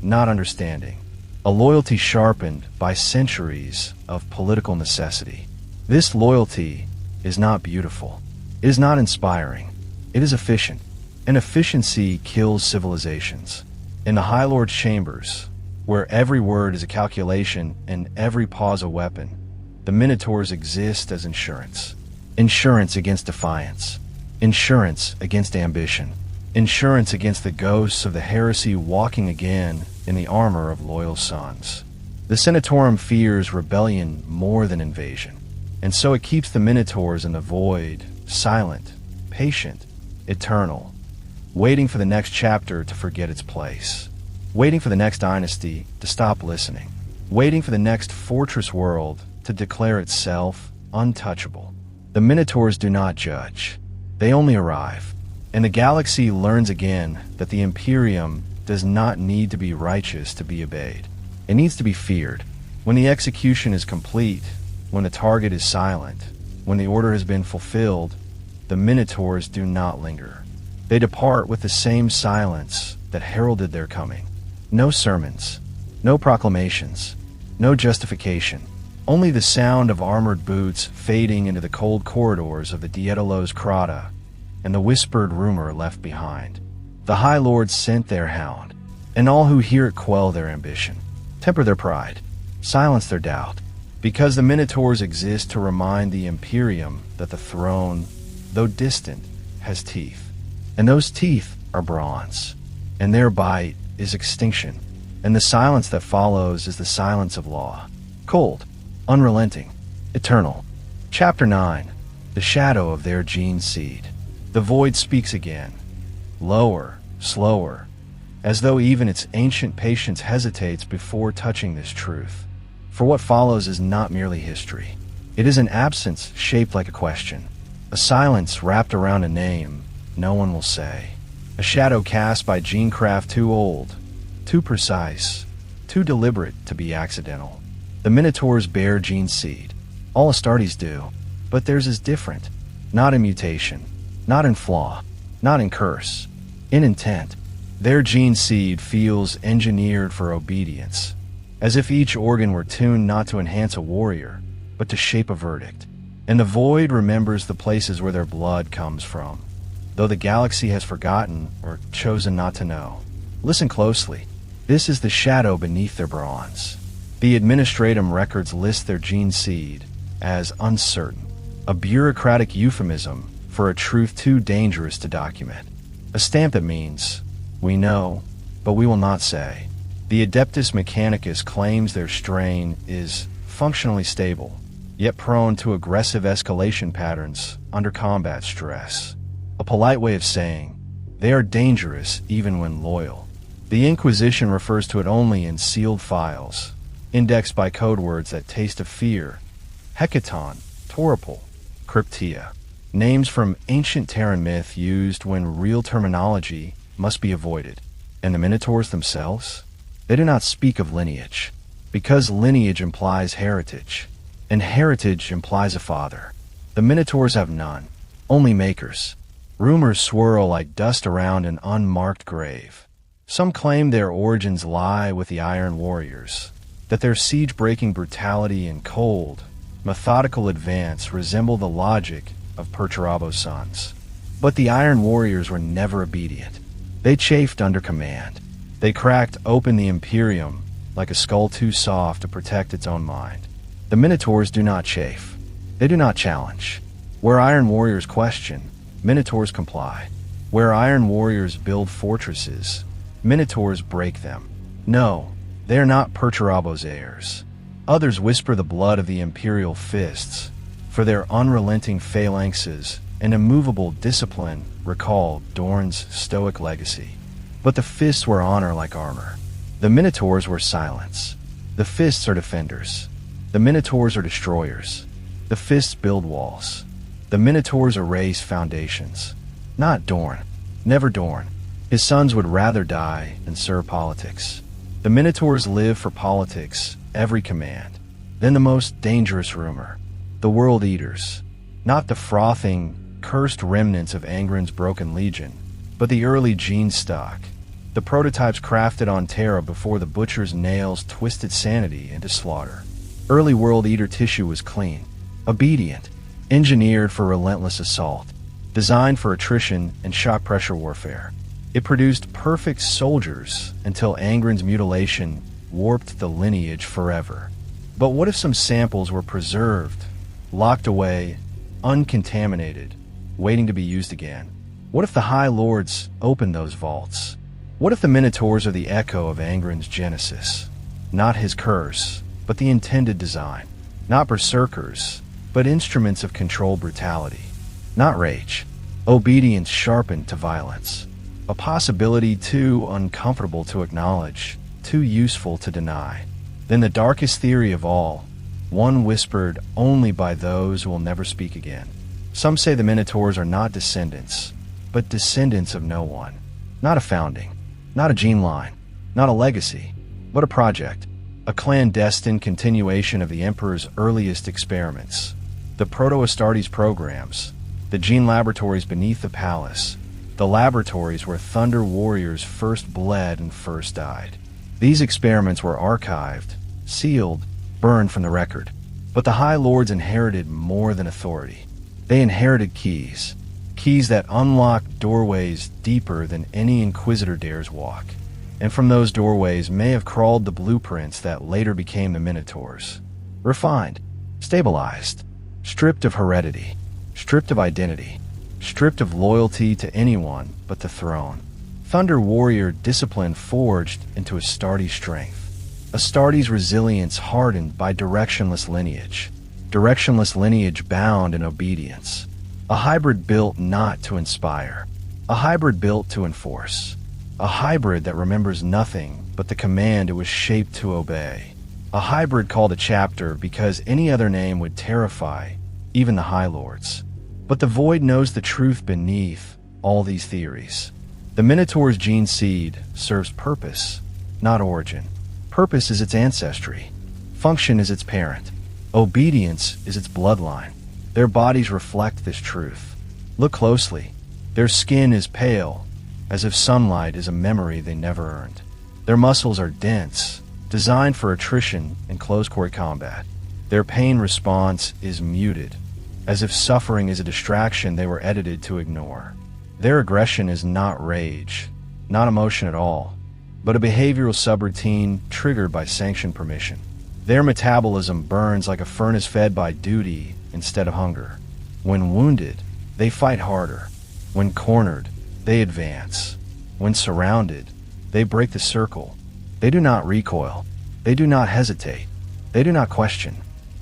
not understanding. A loyalty sharpened by centuries of political necessity. This loyalty is not beautiful. It is not inspiring. It is efficient. And efficiency kills civilizations. In the High Lord's chambers, where every word is a calculation and every pause a weapon, the Minotaurs exist as insurance. Insurance against defiance. Insurance against ambition. Insurance against the ghosts of the heresy walking again in the armor of loyal sons. The Senatorum fears rebellion more than invasion, and so it keeps the Minotaurs in the void, silent, patient, eternal, waiting for the next chapter to forget its place, waiting for the next dynasty to stop listening, waiting for the next fortress world to declare itself untouchable. The Minotaurs do not judge. They only arrive. And the galaxy learns again that the Imperium does not need to be righteous to be obeyed. It needs to be feared. When the execution is complete, when the target is silent, when the order has been fulfilled, the Minotaurs do not linger. They depart with the same silence that heralded their coming. No sermons, no proclamations, no justification. Only the sound of armored boots fading into the cold corridors of the Daedalus Crata, and the whispered rumor left behind. The High Lords sent their hound, and all who hear it quell their ambition, temper their pride, silence their doubt, because the Minotaurs exist to remind the Imperium that the throne, though distant, has teeth, and those teeth are bronze, and their bite is extinction, and the silence that follows is the silence of law, cold, unrelenting, eternal. Chapter 9. The shadow of their gene seed. The void speaks again, lower, slower, as though even its ancient patience hesitates before touching this truth. For what follows is not merely history. It is an absence shaped like a question, a silence wrapped around a name no one will say, a shadow cast by genecraft too old, too precise, too deliberate to be accidental. The Minotaurs bear gene seed. All Astartes do, but theirs is different, not in mutation, not in flaw, not in curse, in intent. Their gene seed feels engineered for obedience, as if each organ were tuned not to enhance a warrior, but to shape a verdict. And the void remembers the places where their blood comes from, though the galaxy has forgotten or chosen not to know. Listen closely. This is the shadow beneath their bronze. The administratum records list their gene seed as uncertain, a bureaucratic euphemism for a truth too dangerous to document. A stamp that means, we know, but we will not say. The Adeptus Mechanicus claims their strain is functionally stable, yet prone to aggressive escalation patterns under combat stress. A polite way of saying, they are dangerous even when loyal. The Inquisition refers to it only in sealed files, indexed by code words that taste of fear: Hecaton, Toripel, Cryptia. Names from ancient Terran myth used when real terminology must be avoided. And the Minotaurs themselves? They do not speak of lineage, because lineage implies heritage, and heritage implies a father. The Minotaurs have none, only makers. Rumors swirl like dust around an unmarked grave. Some claim their origins lie with the Iron Warriors, that their siege-breaking brutality and cold, methodical advance resemble the logic of Perturabo's sons. But the Iron Warriors were never obedient. They chafed under command. They cracked open the Imperium like a skull too soft to protect its own mind. The Minotaurs do not chafe. They do not challenge. Where Iron Warriors question, Minotaurs comply. Where Iron Warriors build fortresses, Minotaurs break them. No, they are not Perturabo's heirs. Others whisper the blood of the Imperial fists, for their unrelenting phalanxes and immovable discipline recall Dorn's stoic legacy. But the fists were honor like armor. The Minotaurs were silence. The fists are defenders. The Minotaurs are destroyers. The fists build walls. The Minotaurs erase foundations. Not Dorn. Never Dorn. His sons would rather die than serve politics. The Minotaurs live for politics, every command. Then the most dangerous rumor. The World Eaters. Not the frothing, cursed remnants of Angren's broken legion, but the early gene stock. The prototypes crafted on Terra before the butcher's nails twisted sanity into slaughter. Early World Eater tissue was clean, obedient, engineered for relentless assault, designed for attrition and shock pressure warfare. It produced perfect soldiers until Angren's mutilation warped the lineage forever. But what if some samples were preserved, locked away, uncontaminated, waiting to be used again? What if the High Lords opened those vaults? What if the Minotaurs are the echo of Angren's genesis? Not his curse, but the intended design. Not berserkers, but instruments of controlled brutality. Not rage, obedience sharpened to violence. A possibility too uncomfortable to acknowledge, too useful to deny. Then the darkest theory of all, one whispered only by those who will never speak again. Some say the Minotaurs are not descendants, but descendants of no one. Not a founding, not a gene line, not a legacy, but a project. A clandestine continuation of the Emperor's earliest experiments. The Proto-Astartes programs, the gene laboratories beneath the palace, the laboratories where Thunder Warriors first bled and first died. These experiments were archived, sealed, burned from the record. But the High Lords inherited more than authority. They inherited keys. Keys that unlock doorways deeper than any Inquisitor dares walk. And from those doorways may have crawled the blueprints that later became the Minotaurs. Refined, stabilized, stripped of heredity, stripped of identity, stripped of loyalty to anyone but the throne. Thunder Warrior discipline forged into Astartes strength. Astartes resilience hardened by directionless lineage. Directionless lineage bound in obedience. A hybrid built not to inspire. A hybrid built to enforce. A hybrid that remembers nothing but the command it was shaped to obey. A hybrid called a chapter because any other name would terrify even the High Lords. But the Void knows the truth beneath all these theories. The Minotaur's gene seed serves purpose, not origin. Purpose is its ancestry. Function is its parent. Obedience is its bloodline. Their bodies reflect this truth. Look closely. Their skin is pale, as if sunlight is a memory they never earned. Their muscles are dense, designed for attrition and close-quarter combat. Their pain response is muted, as if suffering is a distraction they were edited to ignore. Their aggression is not rage, not emotion at all. but a behavioral subroutine triggered by sanctioned permission. Their metabolism burns like a furnace fed by duty instead of hunger. When wounded, they fight harder. When cornered, they advance. When surrounded, they break the circle. They do not recoil. They do not hesitate. They do not question,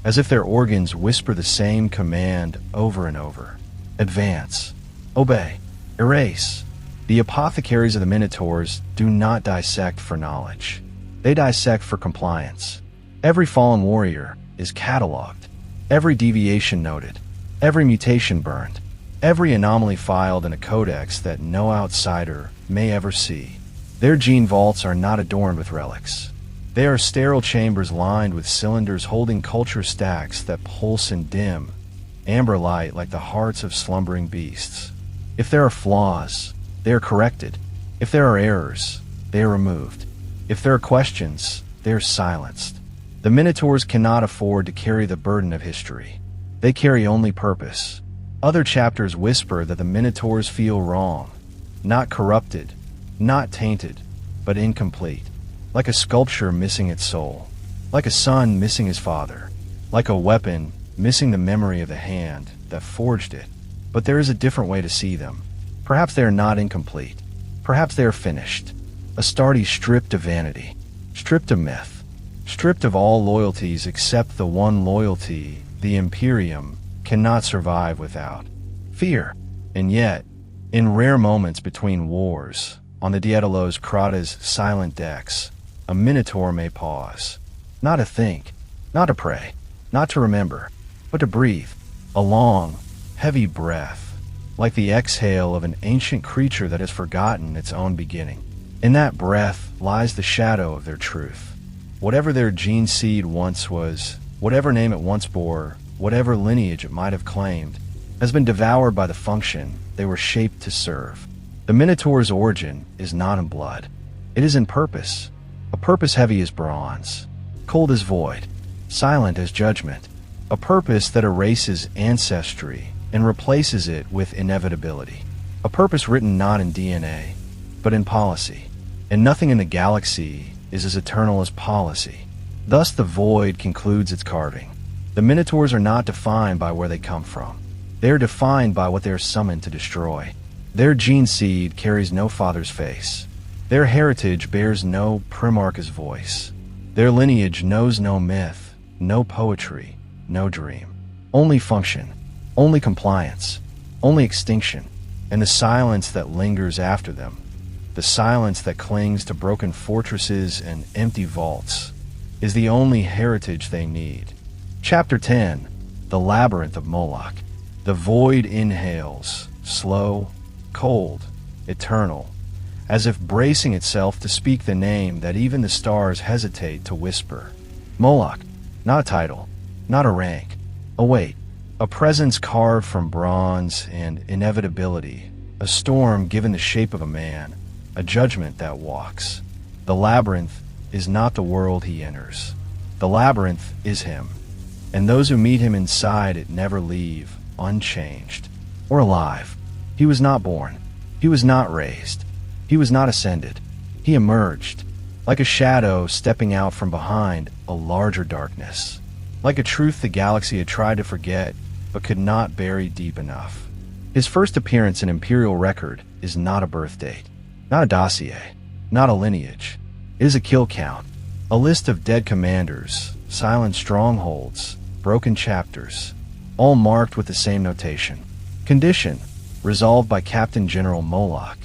as if their organs whisper the same command over and over. Advance. Obey. Erase. The apothecaries of the Minotaurs do not dissect for knowledge. They dissect for compliance. Every fallen warrior is cataloged. Every deviation noted. Every mutation burned. Every anomaly filed in a codex that no outsider may ever see. Their gene vaults are not adorned with relics. They are sterile chambers lined with cylinders holding culture stacks that pulse and dim, amber light like the hearts of slumbering beasts. If there are flaws, they are corrected. If there are errors, they are removed. If there are questions, they are silenced. The Minotaurs cannot afford to carry the burden of history. They carry only purpose. Other chapters whisper that the Minotaurs feel wrong, not corrupted, not tainted, but incomplete. Like a sculpture missing its soul, like a son missing his father, like a weapon missing the memory of the hand that forged it. But there is a different way to see them. Perhaps they are not incomplete. Perhaps they are finished. Astartes stripped of vanity, stripped of myth, stripped of all loyalties except the one loyalty the Imperium cannot survive without: fear. And yet, in rare moments between wars, on the Daedalus Crata's silent decks, a Minotaur may pause, not to think, not to pray, not to remember, but to breathe, a long, heavy breath, like the exhale of an ancient creature that has forgotten its own beginning. In that breath lies the shadow of their truth. Whatever their gene seed once was, whatever name it once bore, whatever lineage it might have claimed, has been devoured by the function they were shaped to serve. The Minotaur's origin is not in blood. It is in purpose. A purpose heavy as bronze, cold as void, silent as judgment. A purpose that erases ancestry and replaces it with inevitability. A purpose written not in DNA, but in policy. And nothing in the galaxy is as eternal as policy. Thus the void concludes its carving. The Minotaurs are not defined by where they come from. They are defined by what they are summoned to destroy. Their gene seed carries no father's face. Their heritage bears no primarch's voice. Their lineage knows no myth, no poetry, no dream. Only function, only compliance, only extinction, and the silence that lingers after them. The silence that clings to broken fortresses and empty vaults is the only heritage they need. Chapter 10. The Labyrinth of Moloch. The void inhales, slow, cold, eternal, as if bracing itself to speak the name that even the stars hesitate to whisper. Moloch, not a title, not a rank, a weight, a presence carved from bronze and inevitability, a storm given the shape of a man, a judgment that walks. The labyrinth is not the world he enters. The labyrinth is him, and those who meet him inside it never leave unchanged or alive. He was not born. He was not raised. He was not ascended. He emerged, like a shadow stepping out from behind a larger darkness, like a truth the galaxy had tried to forget but could not bury deep enough. His first appearance in Imperial record is not a birth date, not a dossier, not a lineage. It is a kill count, a list of dead commanders, silent strongholds, broken chapters, all marked with the same notation. Condition, resolved by Captain General Moloch,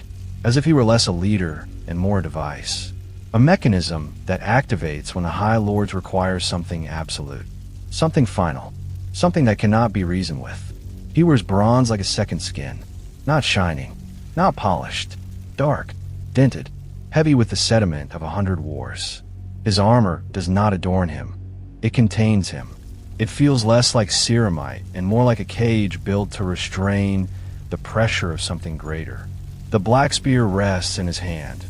as if he were less a leader and more a device. A mechanism that activates when the High Lords require something absolute, something final, something that cannot be reasoned with. He wears bronze like a second skin, not shining, not polished, dark, dented, heavy with the sediment of 100 wars. His armor does not adorn him. It contains him. It feels less like ceramite and more like a cage built to restrain the pressure of something greater. The black spear rests in his hand,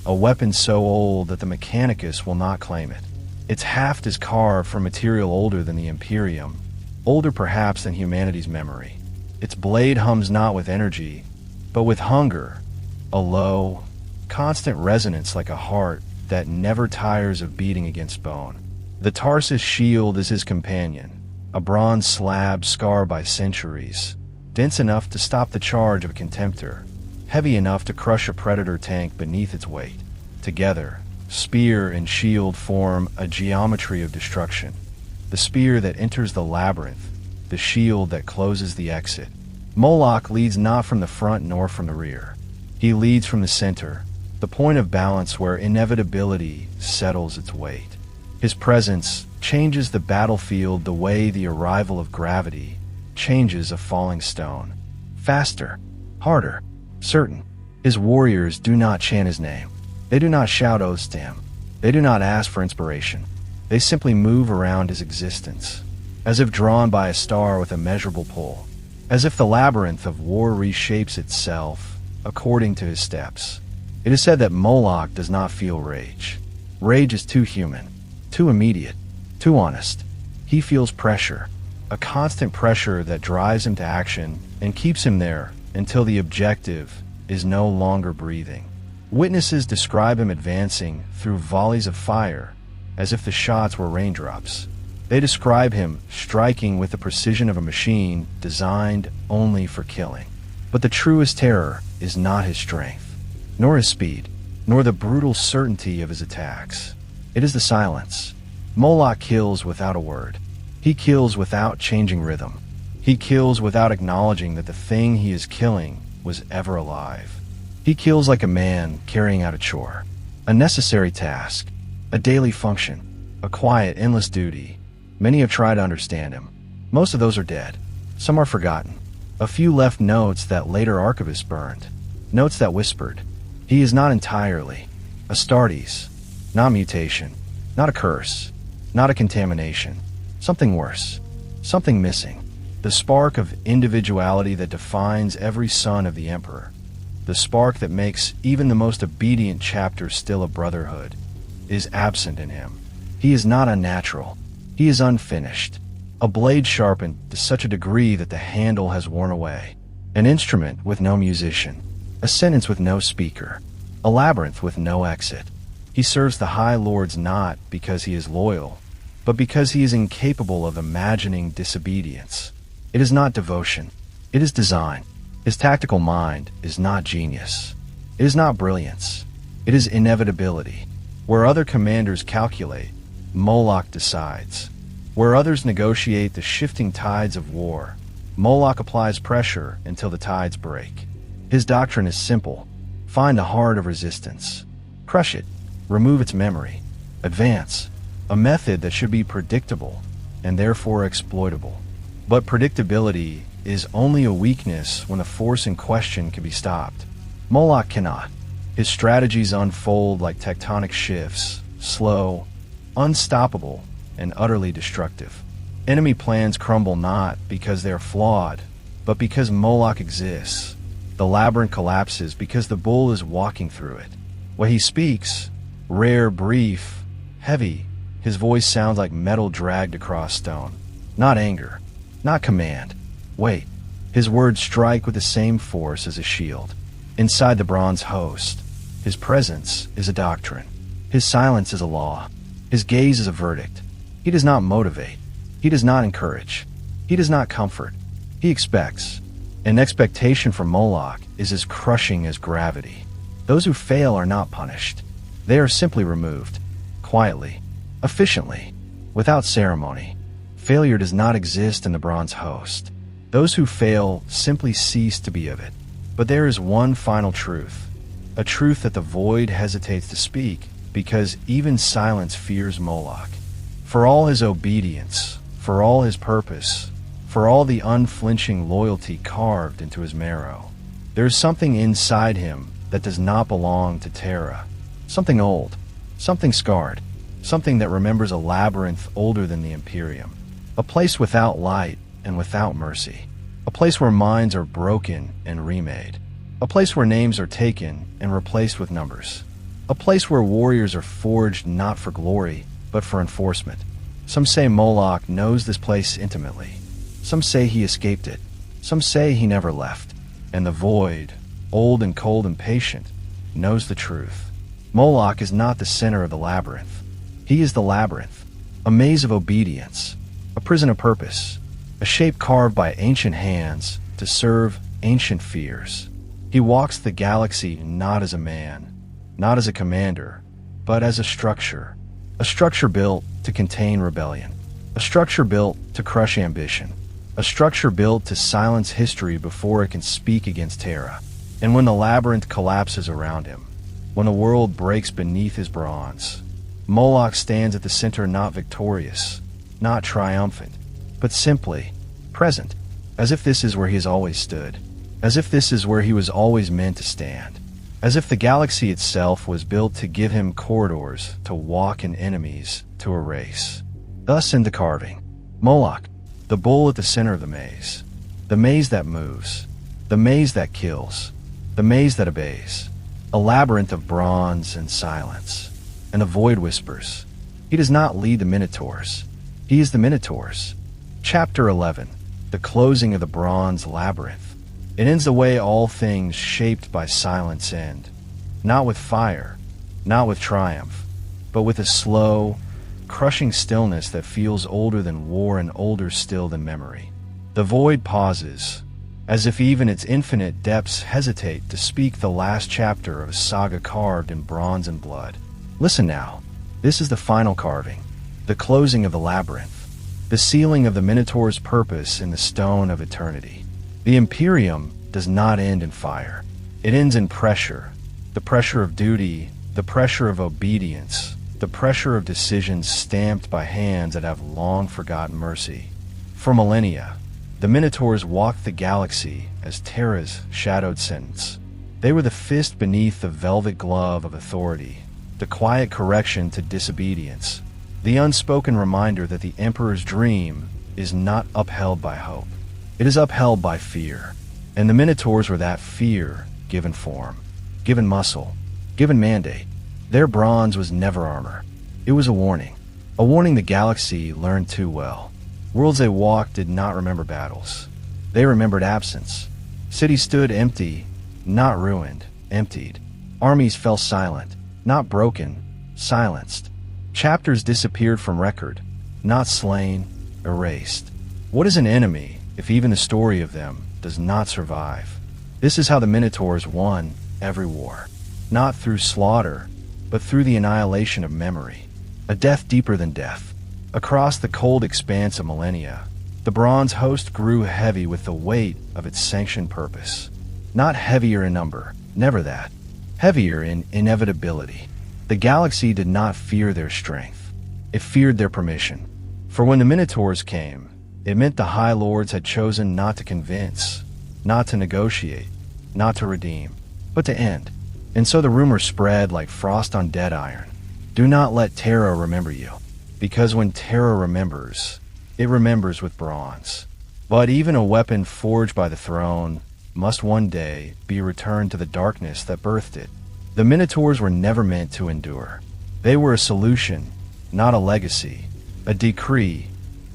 a weapon so old that the Mechanicus will not claim it. Its haft is carved from material older than the Imperium, older perhaps than humanity's memory. Its blade hums not with energy, but with hunger, a low, constant resonance like a heart that never tires of beating against bone. The Tarsus shield is his companion, a bronze slab scarred by centuries, dense enough to stop the charge of a contemptor, heavy enough to crush a predator tank beneath its weight. Together, spear and shield form a geometry of destruction. The spear that enters the labyrinth, the shield that closes the exit. Moloch leads not from the front nor from the rear. He leads from the center, the point of balance where inevitability settles its weight. His presence changes the battlefield the way the arrival of gravity changes a falling stone. Faster, harder, certain. His warriors do not chant his name. They do not shout oaths to him. They do not ask for inspiration. They simply move around his existence, as if drawn by a star with a measurable pull, as if the labyrinth of war reshapes itself according to his steps. It is said that Moloch does not feel rage. Rage is too human, too immediate, too honest. He feels pressure, a constant pressure that drives him to action and keeps him there until the objective is no longer breathing. Witnesses describe him advancing through volleys of fire as if the shots were raindrops. They describe him striking with the precision of a machine designed only for killing. But the truest terror is not his strength, nor his speed, nor the brutal certainty of his attacks. It is the silence. Moloch kills without a word. He kills without changing rhythm. He kills without acknowledging that the thing he is killing was ever alive. He kills like a man carrying out a chore, a necessary task, a daily function, a quiet, endless duty. Many have tried to understand him. Most of those are dead. Some are forgotten. A few left notes that later archivists burned. Notes that whispered, "He is not entirely." Astartes, not mutation, not a curse, not a contamination. Something worse. Something missing. The spark of individuality that defines every son of the Emperor. The spark that makes even the most obedient chapter still a brotherhood is absent in him. He is not unnatural. He is unfinished. A blade sharpened to such a degree that the handle has worn away. An instrument with no musician. A sentence with no speaker. A labyrinth with no exit. He serves the High Lords not because he is loyal, but because he is incapable of imagining disobedience. It is not devotion. It is design. His tactical mind is not genius. It is not brilliance. It is inevitability. Where other commanders calculate, Moloch decides. Where others negotiate the shifting tides of war, Moloch applies pressure until the tides break. His doctrine is simple. Find the heart of resistance. Crush it. Remove its memory. Advance. A method that should be predictable and therefore exploitable. But predictability is only a weakness when the force in question can be stopped. Moloch cannot. His strategies unfold like tectonic shifts, slow, unstoppable, and utterly destructive. Enemy plans crumble not because they are flawed, but because Moloch exists. The labyrinth collapses because the bull is walking through it. When he speaks, rare, brief, heavy, his voice sounds like metal dragged across stone. Not anger, not command. Wait, his words strike with the same force as a shield. Inside the bronze host, his presence is a doctrine. His silence is a law. His gaze is a verdict. He does not motivate. He does not encourage. He does not comfort. He expects. An expectation from Moloch is as crushing as gravity. Those who fail are not punished. They are simply removed. Quietly. Efficiently. Without ceremony. Failure does not exist in the bronze host. Those who fail simply cease to be of it. But there is one final truth. A truth that the void hesitates to speak, because even silence fears Moloch. For all his obedience, for all his purpose, for all the unflinching loyalty carved into his marrow, there is something inside him that does not belong to Terra. Something old, something scarred, something that remembers a labyrinth older than the Imperium. A place without light and without mercy. A place where minds are broken and remade. A place where names are taken and replaced with numbers. A place where warriors are forged not for glory, but for enforcement. Some say Moloch knows this place intimately. Some say he escaped it. Some say he never left. And the void, old and cold and patient, knows the truth. Moloch is not the center of the labyrinth. He is the labyrinth, a maze of obedience, a prison of purpose, a shape carved by ancient hands to serve ancient fears. He walks the galaxy not as a man, not as a commander, but as a structure built to contain rebellion, a structure built to crush ambition, a structure built to silence history before it can speak against Terra. And when the labyrinth collapses around him, when the world breaks beneath his bronze, Moloch stands at the center, not victorious, not triumphant, but simply present, as if this is where he has always stood, as if this is where he was always meant to stand, as if the galaxy itself was built to give him corridors to walk and enemies to erase. Thus in the carving, Moloch, the bull at the center of the maze that moves, the maze that kills, the maze that obeys, a labyrinth of bronze and silence, and the void whispers. He does not lead the Minotaurs. He is the Minotaurs. Chapter 11. The closing of the bronze labyrinth. It ends the way all things shaped by silence end. Not with fire, not with triumph, but with a slow, crushing stillness that feels older than war and older still than memory. The void pauses, as if even its infinite depths hesitate to speak the last chapter of a saga carved in bronze and blood. Listen now. This is the final carving, the closing of the labyrinth, the sealing of the Minotaur's purpose in the stone of eternity. The Imperium does not end in fire. It ends in pressure, the pressure of duty, the pressure of obedience, the pressure of decisions stamped by hands that have long forgotten mercy. For millennia, the Minotaurs walked the galaxy as Terra's shadowed sentence. They were the fist beneath the velvet glove of authority, the quiet correction to disobedience, the unspoken reminder that the Emperor's dream is not upheld by hope. It is upheld by fear. And the Minotaurs were that fear given form, given muscle, given mandate. Their bronze was never armor. It was a warning the galaxy learned too well. Worlds they walked did not remember battles. They remembered absence. Cities stood empty, not ruined, emptied. Armies fell silent, not broken, silenced. Chapters disappeared from record, not slain, erased. What is an enemy if even the story of them does not survive? This is how the Minotaurs won every war. Not through slaughter, but through the annihilation of memory. A death deeper than death. Across the cold expanse of millennia, the bronze host grew heavy with the weight of its sanctioned purpose. Not heavier in number, never that. Heavier in inevitability. The galaxy did not fear their strength. It feared their permission. For when the Minotaurs came, it meant the High Lords had chosen not to convince, not to negotiate, not to redeem, but to end. And so the rumor spread like frost on dead iron. Do not let Terra remember you. Because when Terra remembers, it remembers with bronze. But even a weapon forged by the throne must one day be returned to the darkness that birthed it. The Minotaurs were never meant to endure. They were a solution, not a legacy, a decree,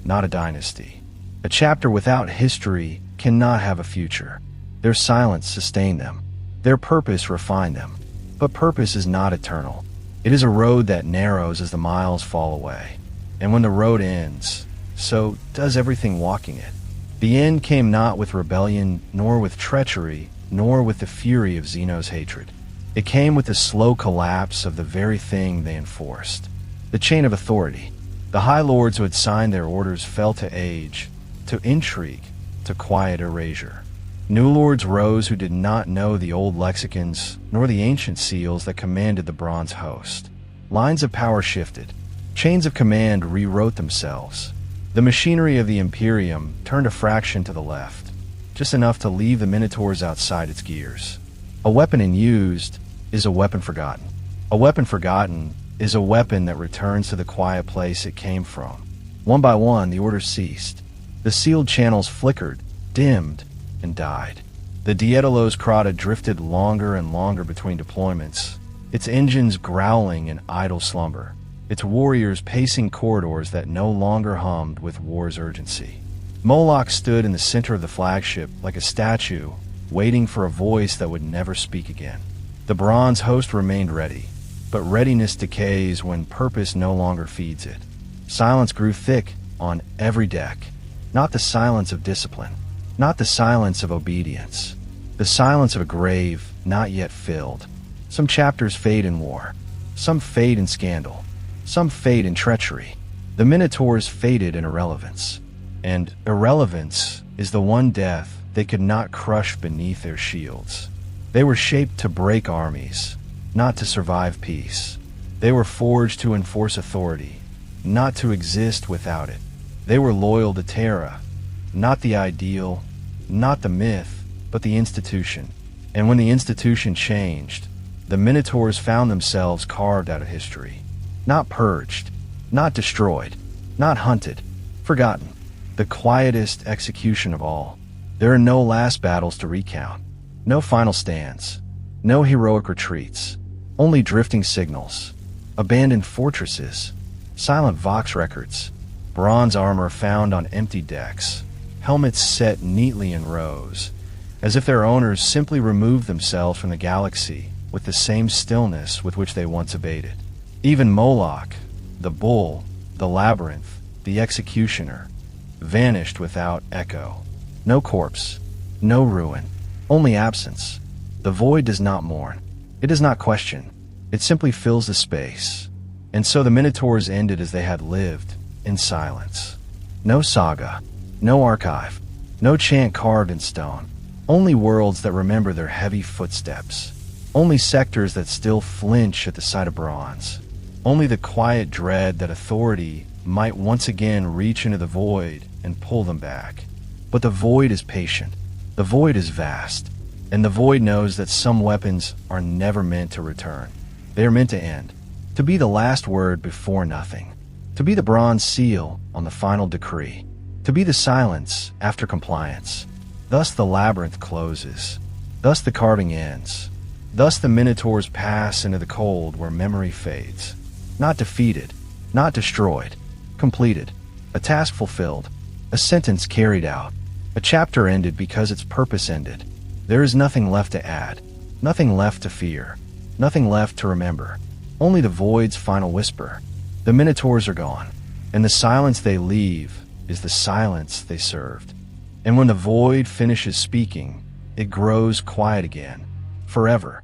not a dynasty. A chapter without history cannot have a future. Their silence sustained them. Their purpose refined them. But purpose is not eternal. It is a road that narrows as the miles fall away. And when the road ends, so does everything walking it. The end came not with rebellion, nor with treachery, nor with the fury of Xeno's hatred. It came with the slow collapse of the very thing they enforced. The chain of authority. The High Lords who had signed their orders fell to age, to intrigue, to quiet erasure. New lords rose who did not know the old lexicons nor the ancient seals that commanded the bronze host. Lines of power shifted. Chains of command rewrote themselves. The machinery of the Imperium turned a fraction to the left, just enough to leave the Minotaurs outside its gears. A weapon unused is a weapon forgotten. A weapon forgotten is a weapon that returns to the quiet place it came from. One by one, the orders ceased. The sealed channels flickered, dimmed, and died. The Daedalus Crata drifted longer and longer between deployments, its engines growling in idle slumber, its warriors pacing corridors that no longer hummed with war's urgency. Moloch stood in the center of the flagship like a statue, waiting for a voice that would never speak again. The bronze host remained ready, but readiness decays when purpose no longer feeds it. Silence grew thick on every deck. Not the silence of discipline, not the silence of obedience, the silence of a grave not yet filled. Some chapters fade in war, some fade in scandal, some fade in treachery. The Minotaurs faded in irrelevance, and irrelevance is the one death they could not crush beneath their shields. They were shaped to break armies, not to survive peace. They were forged to enforce authority, not to exist without it. They were loyal to Terra, not the ideal, not the myth, but the institution. And when the institution changed, the Minotaurs found themselves carved out of history. Not purged, not destroyed, not hunted, forgotten. The quietest execution of all. There are no last battles to recount, no final stands, no heroic retreats, only drifting signals, abandoned fortresses, silent Vox records, bronze armor found on empty decks, helmets set neatly in rows, as if their owners simply removed themselves from the galaxy with the same stillness with which they once evaded. Even Moloch, the bull, the labyrinth, the executioner, vanished without echo. No corpse, no ruin, only absence. The void does not mourn. It does not question. It simply fills the space. And so the Minotaurs ended as they had lived, in silence. No saga, no archive, no chant carved in stone. Only worlds that remember their heavy footsteps. Only sectors that still flinch at the sight of bronze. Only the quiet dread that authority might once again reach into the void and pull them back. But the void is patient. The void is vast. And the void knows that some weapons are never meant to return. They are meant to end. To be the last word before nothing. To be the bronze seal on the final decree. To be the silence after compliance. Thus the labyrinth closes. Thus the carving ends. Thus the Minotaurs pass into the cold where memory fades. Not defeated. Not destroyed. Completed. A task fulfilled. A sentence carried out. A chapter ended because its purpose ended. There is nothing left to add. Nothing left to fear. Nothing left to remember. Only the void's final whisper. The Minotaurs are gone. And the silence they leave is the silence they served. And when the void finishes speaking, it grows quiet again. Forever.